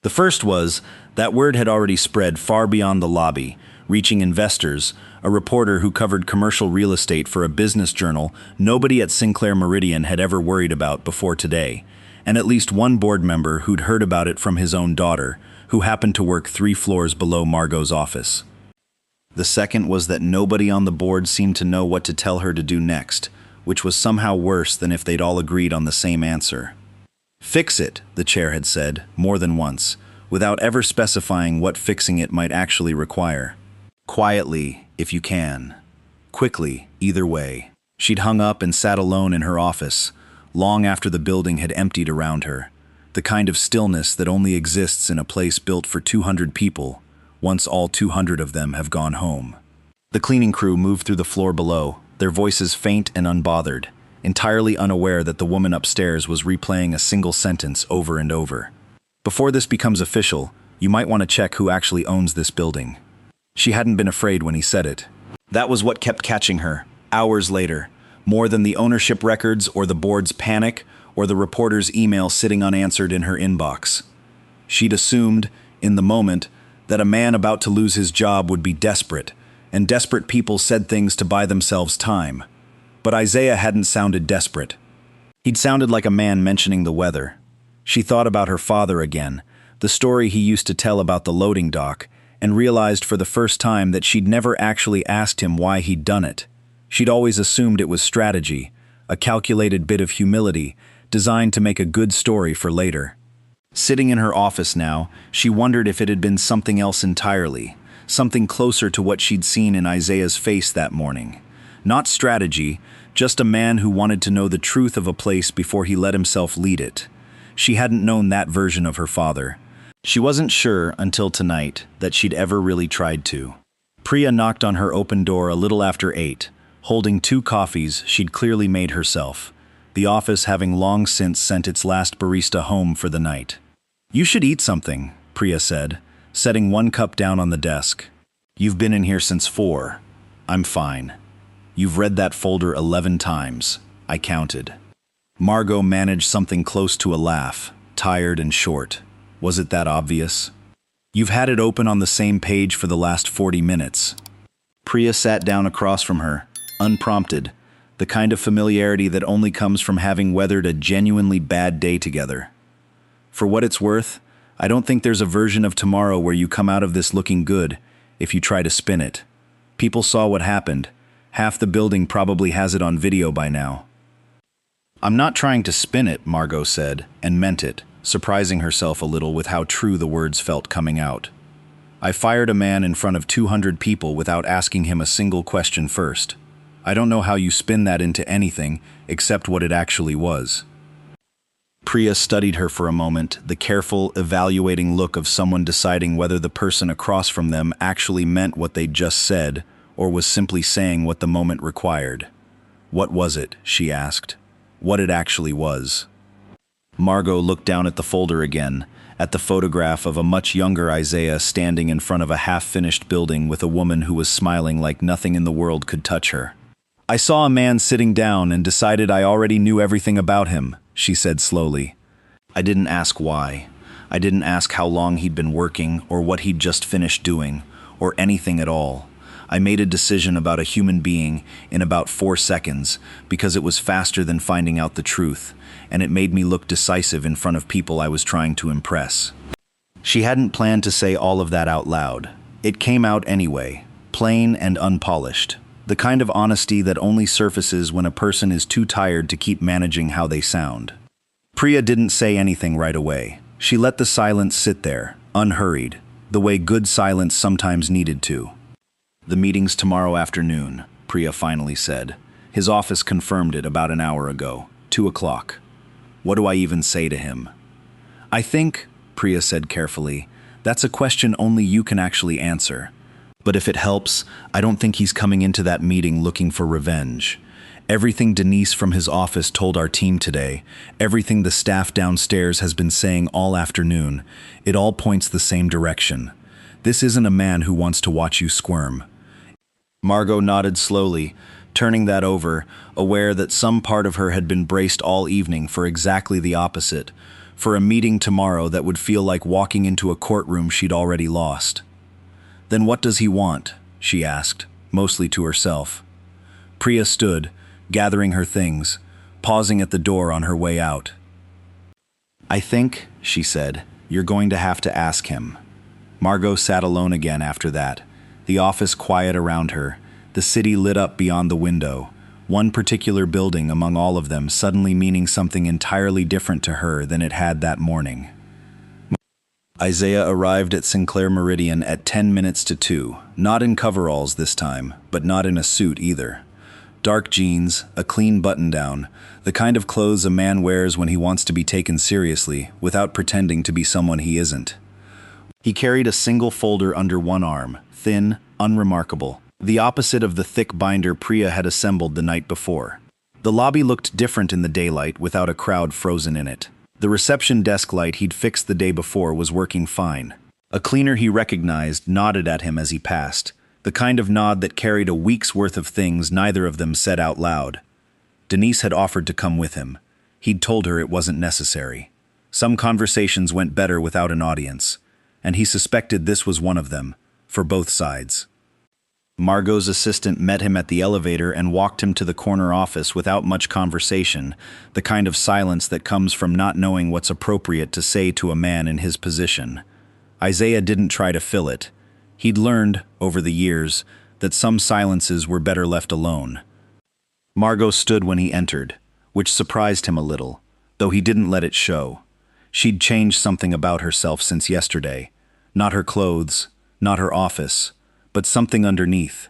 The first was that word had already spread far beyond the lobby, reaching investors, a reporter who covered commercial real estate for a business journal nobody at Sinclair Meridian had ever worried about before today, and at least one board member who'd heard about it from his own daughter, who happened to work 3 floors below Margot's office. The second was that nobody on the board seemed to know what to tell her to do next, which was somehow worse than if they'd all agreed on the same answer. "Fix it," the chair had said, more than once, without ever specifying what fixing it might actually require. "Quietly, if you can. Quickly, either way." She'd hung up and sat alone in her office, long after the building had emptied around her, the kind of stillness that only exists in a place built for 200 people, once all 200 of them have gone home. The cleaning crew moved through the floor below, their voices faint and unbothered, entirely unaware that the woman upstairs was replaying a single sentence over and over. "Before this becomes official, you might want to check who actually owns this building." She hadn't been afraid when he said it. That was what kept catching her, hours later, more than the ownership records or the board's panic or the reporter's email sitting unanswered in her inbox. She'd assumed, in the moment, that a man about to lose his job would be desperate, and desperate people said things to buy themselves time. But Isaiah hadn't sounded desperate. He'd sounded like a man mentioning the weather. She thought about her father again, the story he used to tell about the loading dock, and realized for the first time that she'd never actually asked him why he'd done it. She'd always assumed it was strategy, a calculated bit of humility, designed to make a good story for later. Sitting in her office now, she wondered if it had been something else entirely, something closer to what she'd seen in Isaiah's face that morning. Not strategy, just a man who wanted to know the truth of a place before he let himself lead it. She hadn't known that version of her father. She wasn't sure until tonight that she'd ever really tried to. Priya knocked on her open door a little after 8, holding 2 coffees she'd clearly made herself, the office having long since sent its last barista home for the night. "You should eat something," Priya said, setting 1 cup down on the desk. "You've been in here since 4. I'm fine. You've read that folder 11 times. I counted." Margot managed something close to a laugh, tired and short. Was it that obvious? "You've had it open on the same page for the last 40 minutes. Priya sat down across from her, unprompted, the kind of familiarity that only comes from having weathered a genuinely bad day together. "For what it's worth, I don't think there's a version of tomorrow where you come out of this looking good if you try to spin it. People saw what happened. Half the building probably has it on video by now." "I'm not trying to spin it," Margot said, and meant it, surprising herself a little with how true the words felt coming out. "I fired a man in front of 200 people without asking him a single question first. I don't know how you spin that into anything except what it actually was." Priya studied her for a moment, the careful, evaluating look of someone deciding whether the person across from them actually meant what they'd just said or was simply saying what the moment required. "What was it?" she asked. "What it actually was." Margot looked down at the folder again, at the photograph of a much younger Isaiah standing in front of a half-finished building with a woman who was smiling like nothing in the world could touch her. "I saw a man sitting down and decided I already knew everything about him," she said slowly. "I didn't ask why. I didn't ask how long he'd been working or what he'd just finished doing, or anything at all. I made a decision about a human being in about 4 seconds because it was faster than finding out the truth, and it made me look decisive in front of people I was trying to impress." She hadn't planned to say all of that out loud. It came out anyway, plain and unpolished. The kind of honesty that only surfaces when a person is too tired to keep managing how they sound. Priya didn't say anything right away. She let the silence sit there, unhurried, the way good silence sometimes needed to. "The meeting's tomorrow afternoon," Priya finally said. His office confirmed it about an hour ago, 2 o'clock. "What do I even say to him?" "I think," Priya said carefully, That's a question only you can actually answer. But if it helps, I don't think he's coming into that meeting looking for revenge. Everything Denise from his office told our team today, everything the staff downstairs has been saying all afternoon, it all points the same direction. This isn't a man who wants to watch you squirm. Margot nodded slowly, turning that over, aware that some part of her had been braced all evening for exactly the opposite, for a meeting tomorrow that would feel like walking into a courtroom she'd already lost. Then what does he want? She asked, mostly to herself. Priya stood, gathering her things, pausing at the door on her way out. I think, she said, you're going to have to ask him. Margot sat alone again after that, the office quiet around her, the city lit up beyond the window, one particular building among all of them suddenly meaning something entirely different to her than it had that morning. Isaiah arrived at Sinclair Meridian at 10 minutes to 2, not in coveralls this time, but not in a suit either. Dark jeans, a clean button-down, the kind of clothes a man wears when he wants to be taken seriously, without pretending to be someone he isn't. He carried a single folder under one arm, thin, unremarkable, the opposite of the thick binder Priya had assembled the night before. The lobby looked different in the daylight without a crowd frozen in it. The reception desk light he'd fixed the day before was working fine. A cleaner he recognized nodded at him as he passed, the kind of nod that carried a week's worth of things neither of them said out loud. Denise had offered to come with him. He'd told her it wasn't necessary. Some conversations went better without an audience, and he suspected this was one of them, for both sides. Margot's assistant met him at the elevator and walked him to the corner office without much conversation, the kind of silence that comes from not knowing what's appropriate to say to a man in his position. Isaiah didn't try to fill it. He'd learned, over the years, that some silences were better left alone. Margot stood when he entered, which surprised him a little, though he didn't let it show. She'd changed something about herself since yesterday. Not her clothes, not her office, but something underneath,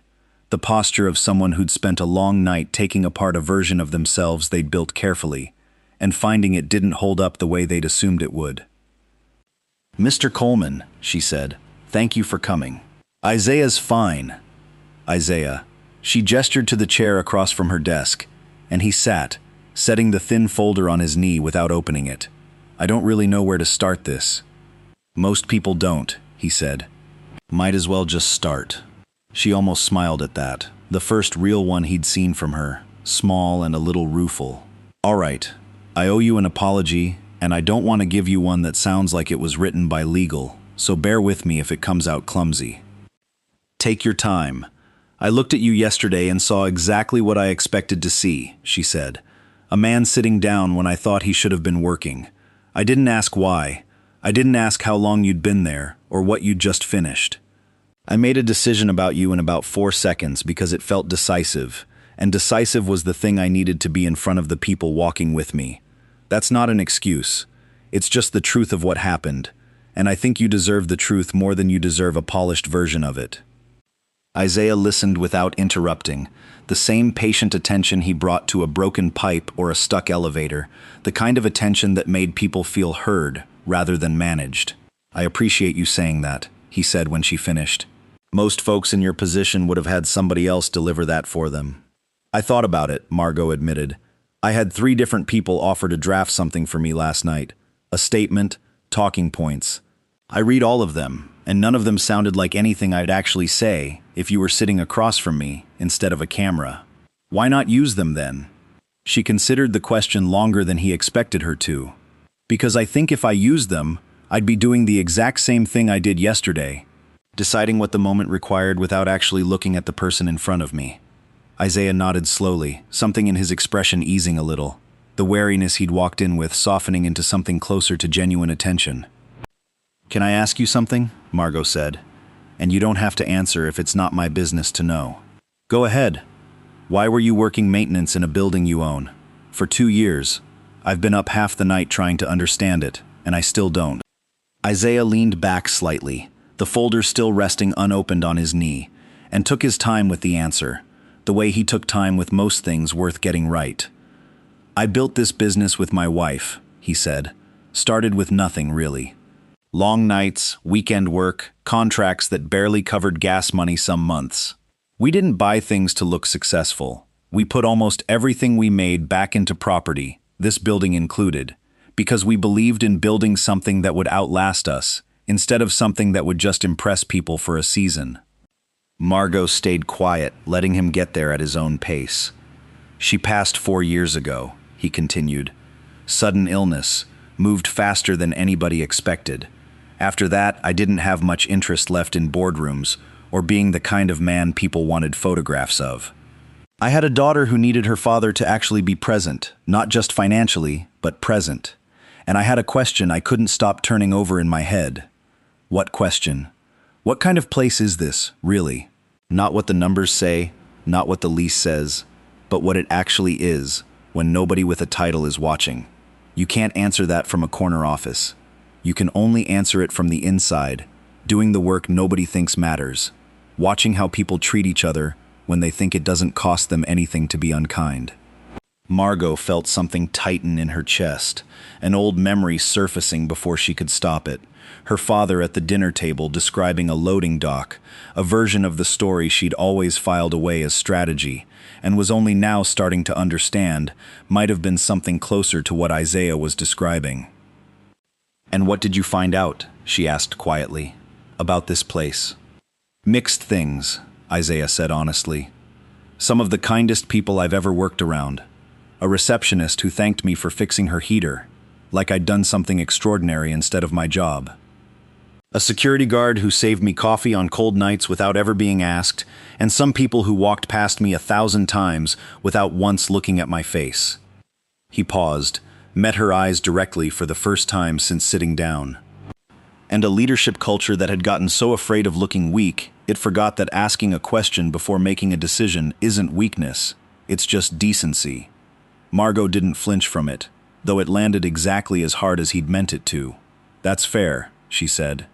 the posture of someone who'd spent a long night taking apart a version of themselves they'd built carefully, and finding it didn't hold up the way they'd assumed it would. Mr. Coleman, she said, thank you for coming. Isaiah's fine. Isaiah. She gestured to the chair across from her desk, and he sat, setting the thin folder on his knee without opening it. I don't really know where to start this. Most people don't, he said. Might as well just start. She almost smiled at that, the first real one he'd seen from her, small and a little rueful. All right, I owe you an apology, and I don't want to give you one that sounds like it was written by legal, so bear with me if it comes out clumsy. Take your time. I looked at you yesterday and saw exactly what I expected to see, she said. A man sitting down when I thought he should have been working. I didn't ask why. I didn't ask how long you'd been there, or what you'd just finished. I made a decision about you in about 4 seconds because it felt decisive, and decisive was the thing I needed to be in front of the people walking with me. That's not an excuse. It's just the truth of what happened, and I think you deserve the truth more than you deserve a polished version of it. Isaiah listened without interrupting, the same patient attention he brought to a broken pipe or a stuck elevator, the kind of attention that made people feel heard rather than managed. I appreciate you saying that, he said when she finished. Most folks in your position would have had somebody else deliver that for them. I thought about it, Margot admitted. I had 3 different people offer to draft something for me last night. A statement, talking points. I read all of them, and none of them sounded like anything I'd actually say if you were sitting across from me instead of a camera. Why not use them then? She considered the question longer than he expected her to. Because I think if I used them, I'd be doing the exact same thing I did yesterday, deciding what the moment required without actually looking at the person in front of me. Isaiah nodded slowly, something in his expression easing a little, the wariness he'd walked in with softening into something closer to genuine attention. Can I ask you something? Margot said. And you don't have to answer if it's not my business to know. Go ahead. Why were you working maintenance in a building you own? For 2 years. I've been up half the night trying to understand it, and I still don't. Isaiah leaned back slightly, the folder still resting unopened on his knee, and took his time with the answer, the way he took time with most things worth getting right. I built this business with my wife, he said. Started with nothing, really. Long nights, weekend work, contracts that barely covered gas money some months. We didn't buy things to look successful. We put almost everything we made back into property, this building included, because we believed in building something that would outlast us, instead of something that would just impress people for a season. Margot stayed quiet, letting him get there at his own pace. She passed 4 years ago, he continued. Sudden illness, moved faster than anybody expected. After that, I didn't have much interest left in boardrooms, or being the kind of man people wanted photographs of. I had a daughter who needed her father to actually be present, not just financially, but present. And I had a question I couldn't stop turning over in my head. What question? What kind of place is this, really? Not what the numbers say, not what the lease says, but what it actually is when nobody with a title is watching. You can't answer that from a corner office. You can only answer it from the inside, doing the work nobody thinks matters, watching how people treat each other when they think it doesn't cost them anything to be unkind. Margot felt something tighten in her chest, an old memory surfacing before she could stop it. Her father at the dinner table describing a loading dock, a version of the story she'd always filed away as strategy, and was only now starting to understand, might have been something closer to what Isaiah was describing. "And what did you find out?" she asked quietly. "About this place?" "Mixed things," Isaiah said honestly. "Some of the kindest people I've ever worked around. A receptionist who thanked me for fixing her heater, like I'd done something extraordinary instead of my job. A security guard who saved me coffee on cold nights without ever being asked, and some people who walked past me 1,000 times without once looking at my face." He paused, met her eyes directly for the first time since sitting down. "And a leadership culture that had gotten so afraid of looking weak, it forgot that asking a question before making a decision isn't weakness, it's just decency." Margot didn't flinch from it, though it landed exactly as hard as he'd meant it to. "That's fair," she said.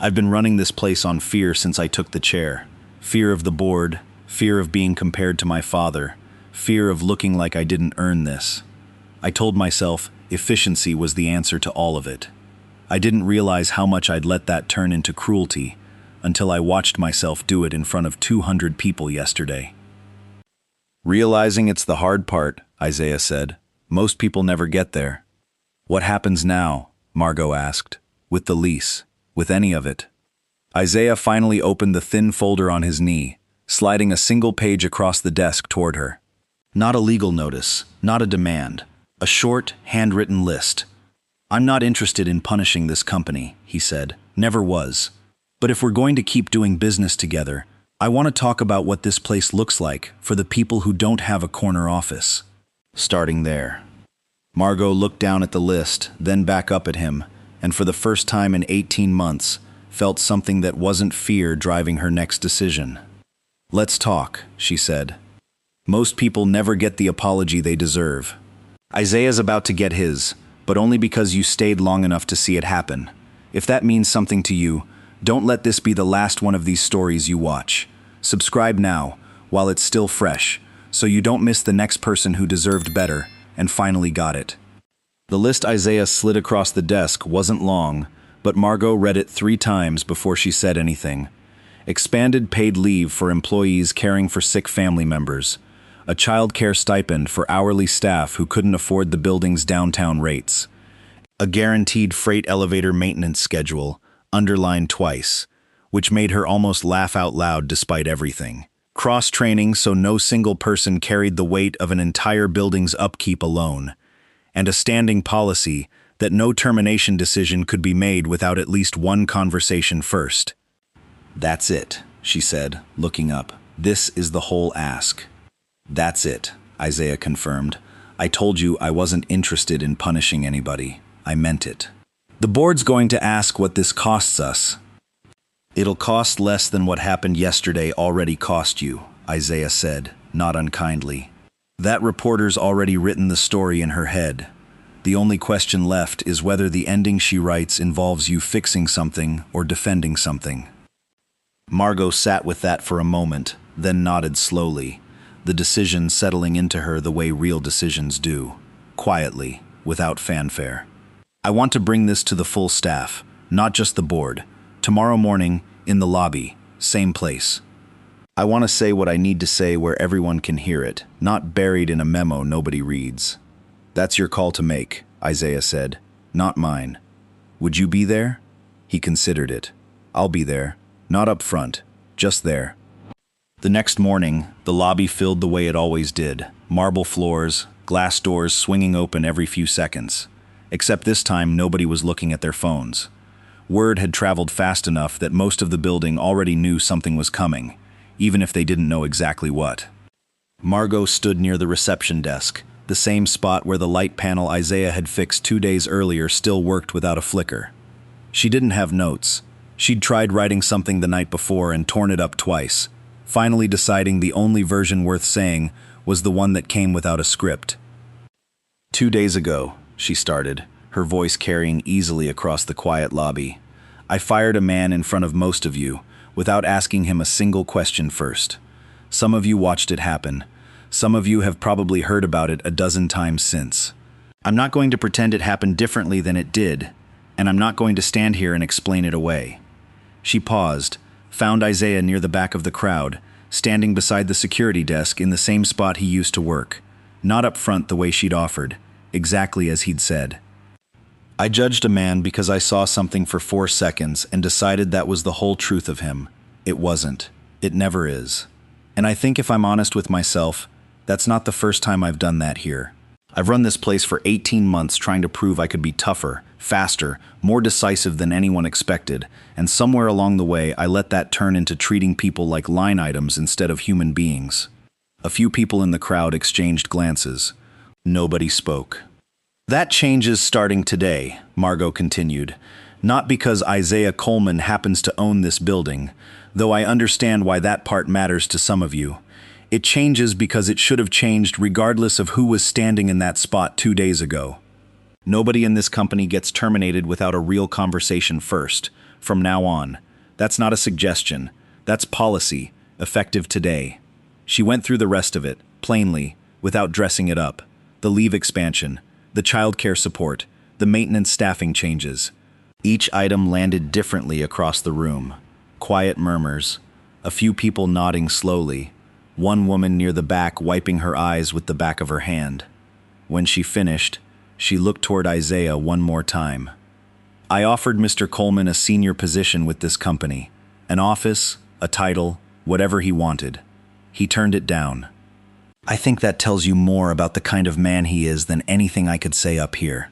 "I've been running this place on fear since I took the chair. Fear of the board, fear of being compared to my father, fear of looking like I didn't earn this. I told myself efficiency was the answer to all of it. I didn't realize how much I'd let that turn into cruelty until I watched myself do it in front of 200 people yesterday." "Realizing it's the hard part," Isaiah said. "Most people never get there." "What happens now?" Margot asked. "With the lease? With any of it?" Isaiah finally opened the thin folder on his knee, sliding a single page across the desk toward her. "Not a legal notice, not a demand. A short, handwritten list. I'm not interested in punishing this company," he said. "Never was. But if we're going to keep doing business together, I want to talk about what this place looks like for the people who don't have a corner office. Starting there." Margot looked down at the list, then back up at him, and for the first time in 18 months, felt something that wasn't fear driving her next decision. "Let's talk," she said. "Most people never get the apology they deserve. Isaiah's about to get his, but only because you stayed long enough to see it happen. If that means something to you, don't let this be the last one of these stories you watch. Subscribe now, while it's still fresh, so you don't miss the next person who deserved better and finally got it." The list Isaiah slid across the desk wasn't long, but Margot read it 3 times before she said anything. Expanded paid leave for employees caring for sick family members. A child care stipend for hourly staff who couldn't afford the building's downtown rates. A guaranteed freight elevator maintenance schedule, underlined twice, which made her almost laugh out loud despite everything. Cross-training so no single person carried the weight of an entire building's upkeep alone. And a standing policy that no termination decision could be made without at least one conversation first. "That's it," she said, looking up. "This is the whole ask." "That's it," Isaiah confirmed. "I told you I wasn't interested in punishing anybody. I meant it. The board's going to ask what this costs us." "It'll cost less than what happened yesterday already cost you," Isaiah said, not unkindly. "That reporter's already written the story in her head. The only question left is whether the ending she writes involves you fixing something or defending something." Margot sat with that for a moment, then nodded slowly, the decision settling into her the way real decisions do, quietly, without fanfare. "I want to bring this to the full staff, not just the board. Tomorrow morning, in the lobby, same place. I want to say what I need to say where everyone can hear it, not buried in a memo nobody reads. That's your call to make, Isaiah said, not mine. Would you be there? He considered it. I'll be there, not up front, just there. The next morning, the lobby filled the way it always did, marble floors, glass doors swinging open every few seconds. Except this time, nobody was looking at their phones. Word had traveled fast enough that most of the building already knew something was coming, even if they didn't know exactly what. Margot stood near the reception desk. The same spot where the light panel Isaiah had fixed 2 days earlier still worked without a flicker. She didn't have notes. She'd tried writing something the night before and torn it up twice, finally deciding the only version worth saying was the one that came without a script. 2 days ago, she started, her voice carrying easily across the quiet lobby. I fired a man in front of most of you, without asking him a single question first. Some of you watched it happen. Some of you have probably heard about it a dozen times since. I'm not going to pretend it happened differently than it did, and I'm not going to stand here and explain it away. She paused, found Isaiah near the back of the crowd, standing beside the security desk in the same spot he used to work, not up front the way she'd offered, exactly as he'd said. I judged a man because I saw something for 4 seconds and decided that was the whole truth of him. It wasn't. It never is. And I think if I'm honest with myself, that's not the first time I've done that here. I've run this place for 18 months trying to prove I could be tougher, faster, more decisive than anyone expected, and somewhere along the way I let that turn into treating people like line items instead of human beings. A few people in the crowd exchanged glances. Nobody spoke. That changes starting today, Margot continued, not because Isaiah Coleman happens to own this building, though I understand why that part matters to some of you. It changes because it should have changed regardless of who was standing in that spot 2 days ago. Nobody in this company gets terminated without a real conversation first, from now on. That's not a suggestion. That's policy, effective today. She went through the rest of it, plainly, without dressing it up. The leave expansion, the childcare support, the maintenance staffing changes. Each item landed differently across the room. Quiet murmurs, a few people nodding slowly, one woman near the back wiping her eyes with the back of her hand. When she finished, she looked toward Isaiah one more time. I offered Mr. Coleman a senior position with this company, an office, a title, whatever he wanted. He turned it down. I think that tells you more about the kind of man he is than anything I could say up here.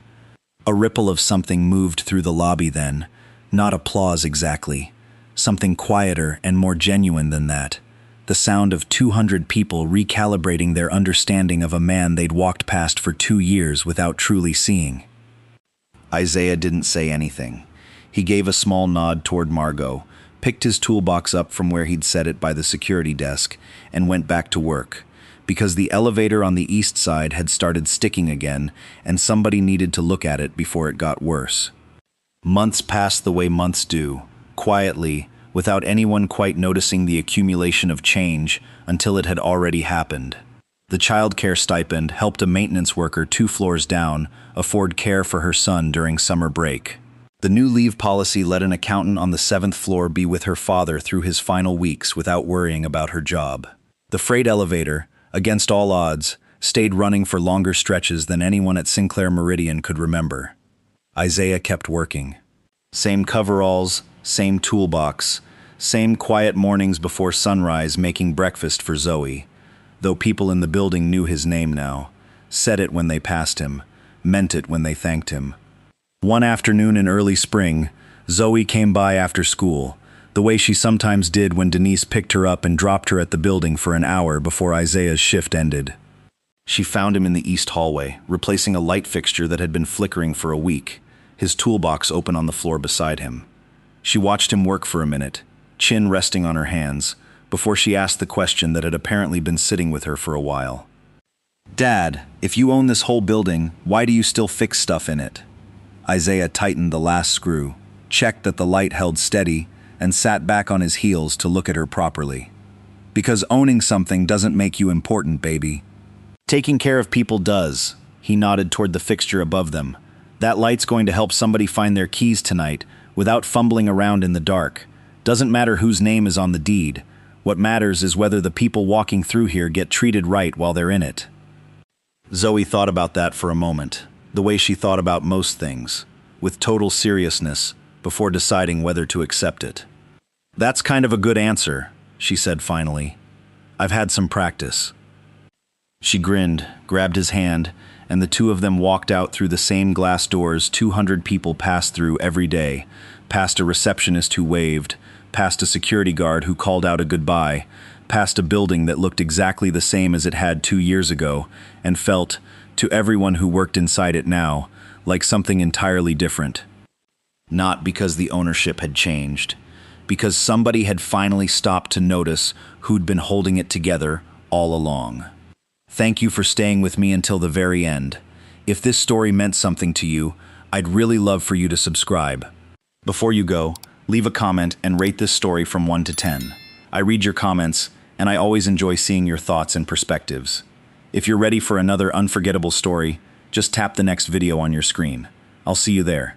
A ripple of something moved through the lobby then, not applause exactly. Something quieter and more genuine than that. The sound of 200 people recalibrating their understanding of a man they'd walked past for 2 years without truly seeing. Isaiah didn't say anything. He gave a small nod toward Margot, picked his toolbox up from where he'd set it by the security desk, and went back to work, because the elevator on the east side had started sticking again, and somebody needed to look at it before it got worse. Months passed the way months do, quietly, without anyone quite noticing the accumulation of change until it had already happened. The childcare stipend helped a maintenance worker 2 floors down afford care for her son during summer break. The new leave policy let an accountant on the 7th floor be with her father through his final weeks without worrying about her job. The freight elevator, against all odds, stayed running for longer stretches than anyone at Sinclair Meridian could remember. Isaiah kept working. Same coveralls, same toolbox, same quiet mornings before sunrise making breakfast for Zoe, though people in the building knew his name now, said it when they passed him, meant it when they thanked him. One afternoon in early spring, Zoe came by after school, the way she sometimes did when Denise picked her up and dropped her at the building for an hour before Isaiah's shift ended. She found him in the east hallway, replacing a light fixture that had been flickering for a week, his toolbox open on the floor beside him. She watched him work for a minute, chin resting on her hands, before she asked the question that had apparently been sitting with her for a while. Dad, if you own this whole building, why do you still fix stuff in it? Isaiah tightened the last screw, checked that the light held steady, and sat back on his heels to look at her properly. Because owning something doesn't make you important, baby. Taking care of people does. He nodded toward the fixture above them. That light's going to help somebody find their keys tonight, without fumbling around in the dark. Doesn't matter whose name is on the deed. What matters is whether the people walking through here get treated right while they're in it. Zoe thought about that for a moment, the way she thought about most things, with total seriousness, before deciding whether to accept it. "That's kind of a good answer," she said finally. "I've had some practice." She grinned, grabbed his hand, and the two of them walked out through the same glass doors 200 people pass through every day, past a receptionist who waved, past a security guard who called out a goodbye, past a building that looked exactly the same as it had 2 years ago, and felt, to everyone who worked inside it now, like something entirely different. Not because the ownership had changed, because somebody had finally stopped to notice who'd been holding it together all along. Thank you for staying with me until the very end. If this story meant something to you, I'd really love for you to subscribe. Before you go, leave a comment and rate this story from 1 to 10. I read your comments, and I always enjoy seeing your thoughts and perspectives. If you're ready for another unforgettable story, just tap the next video on your screen. I'll see you there.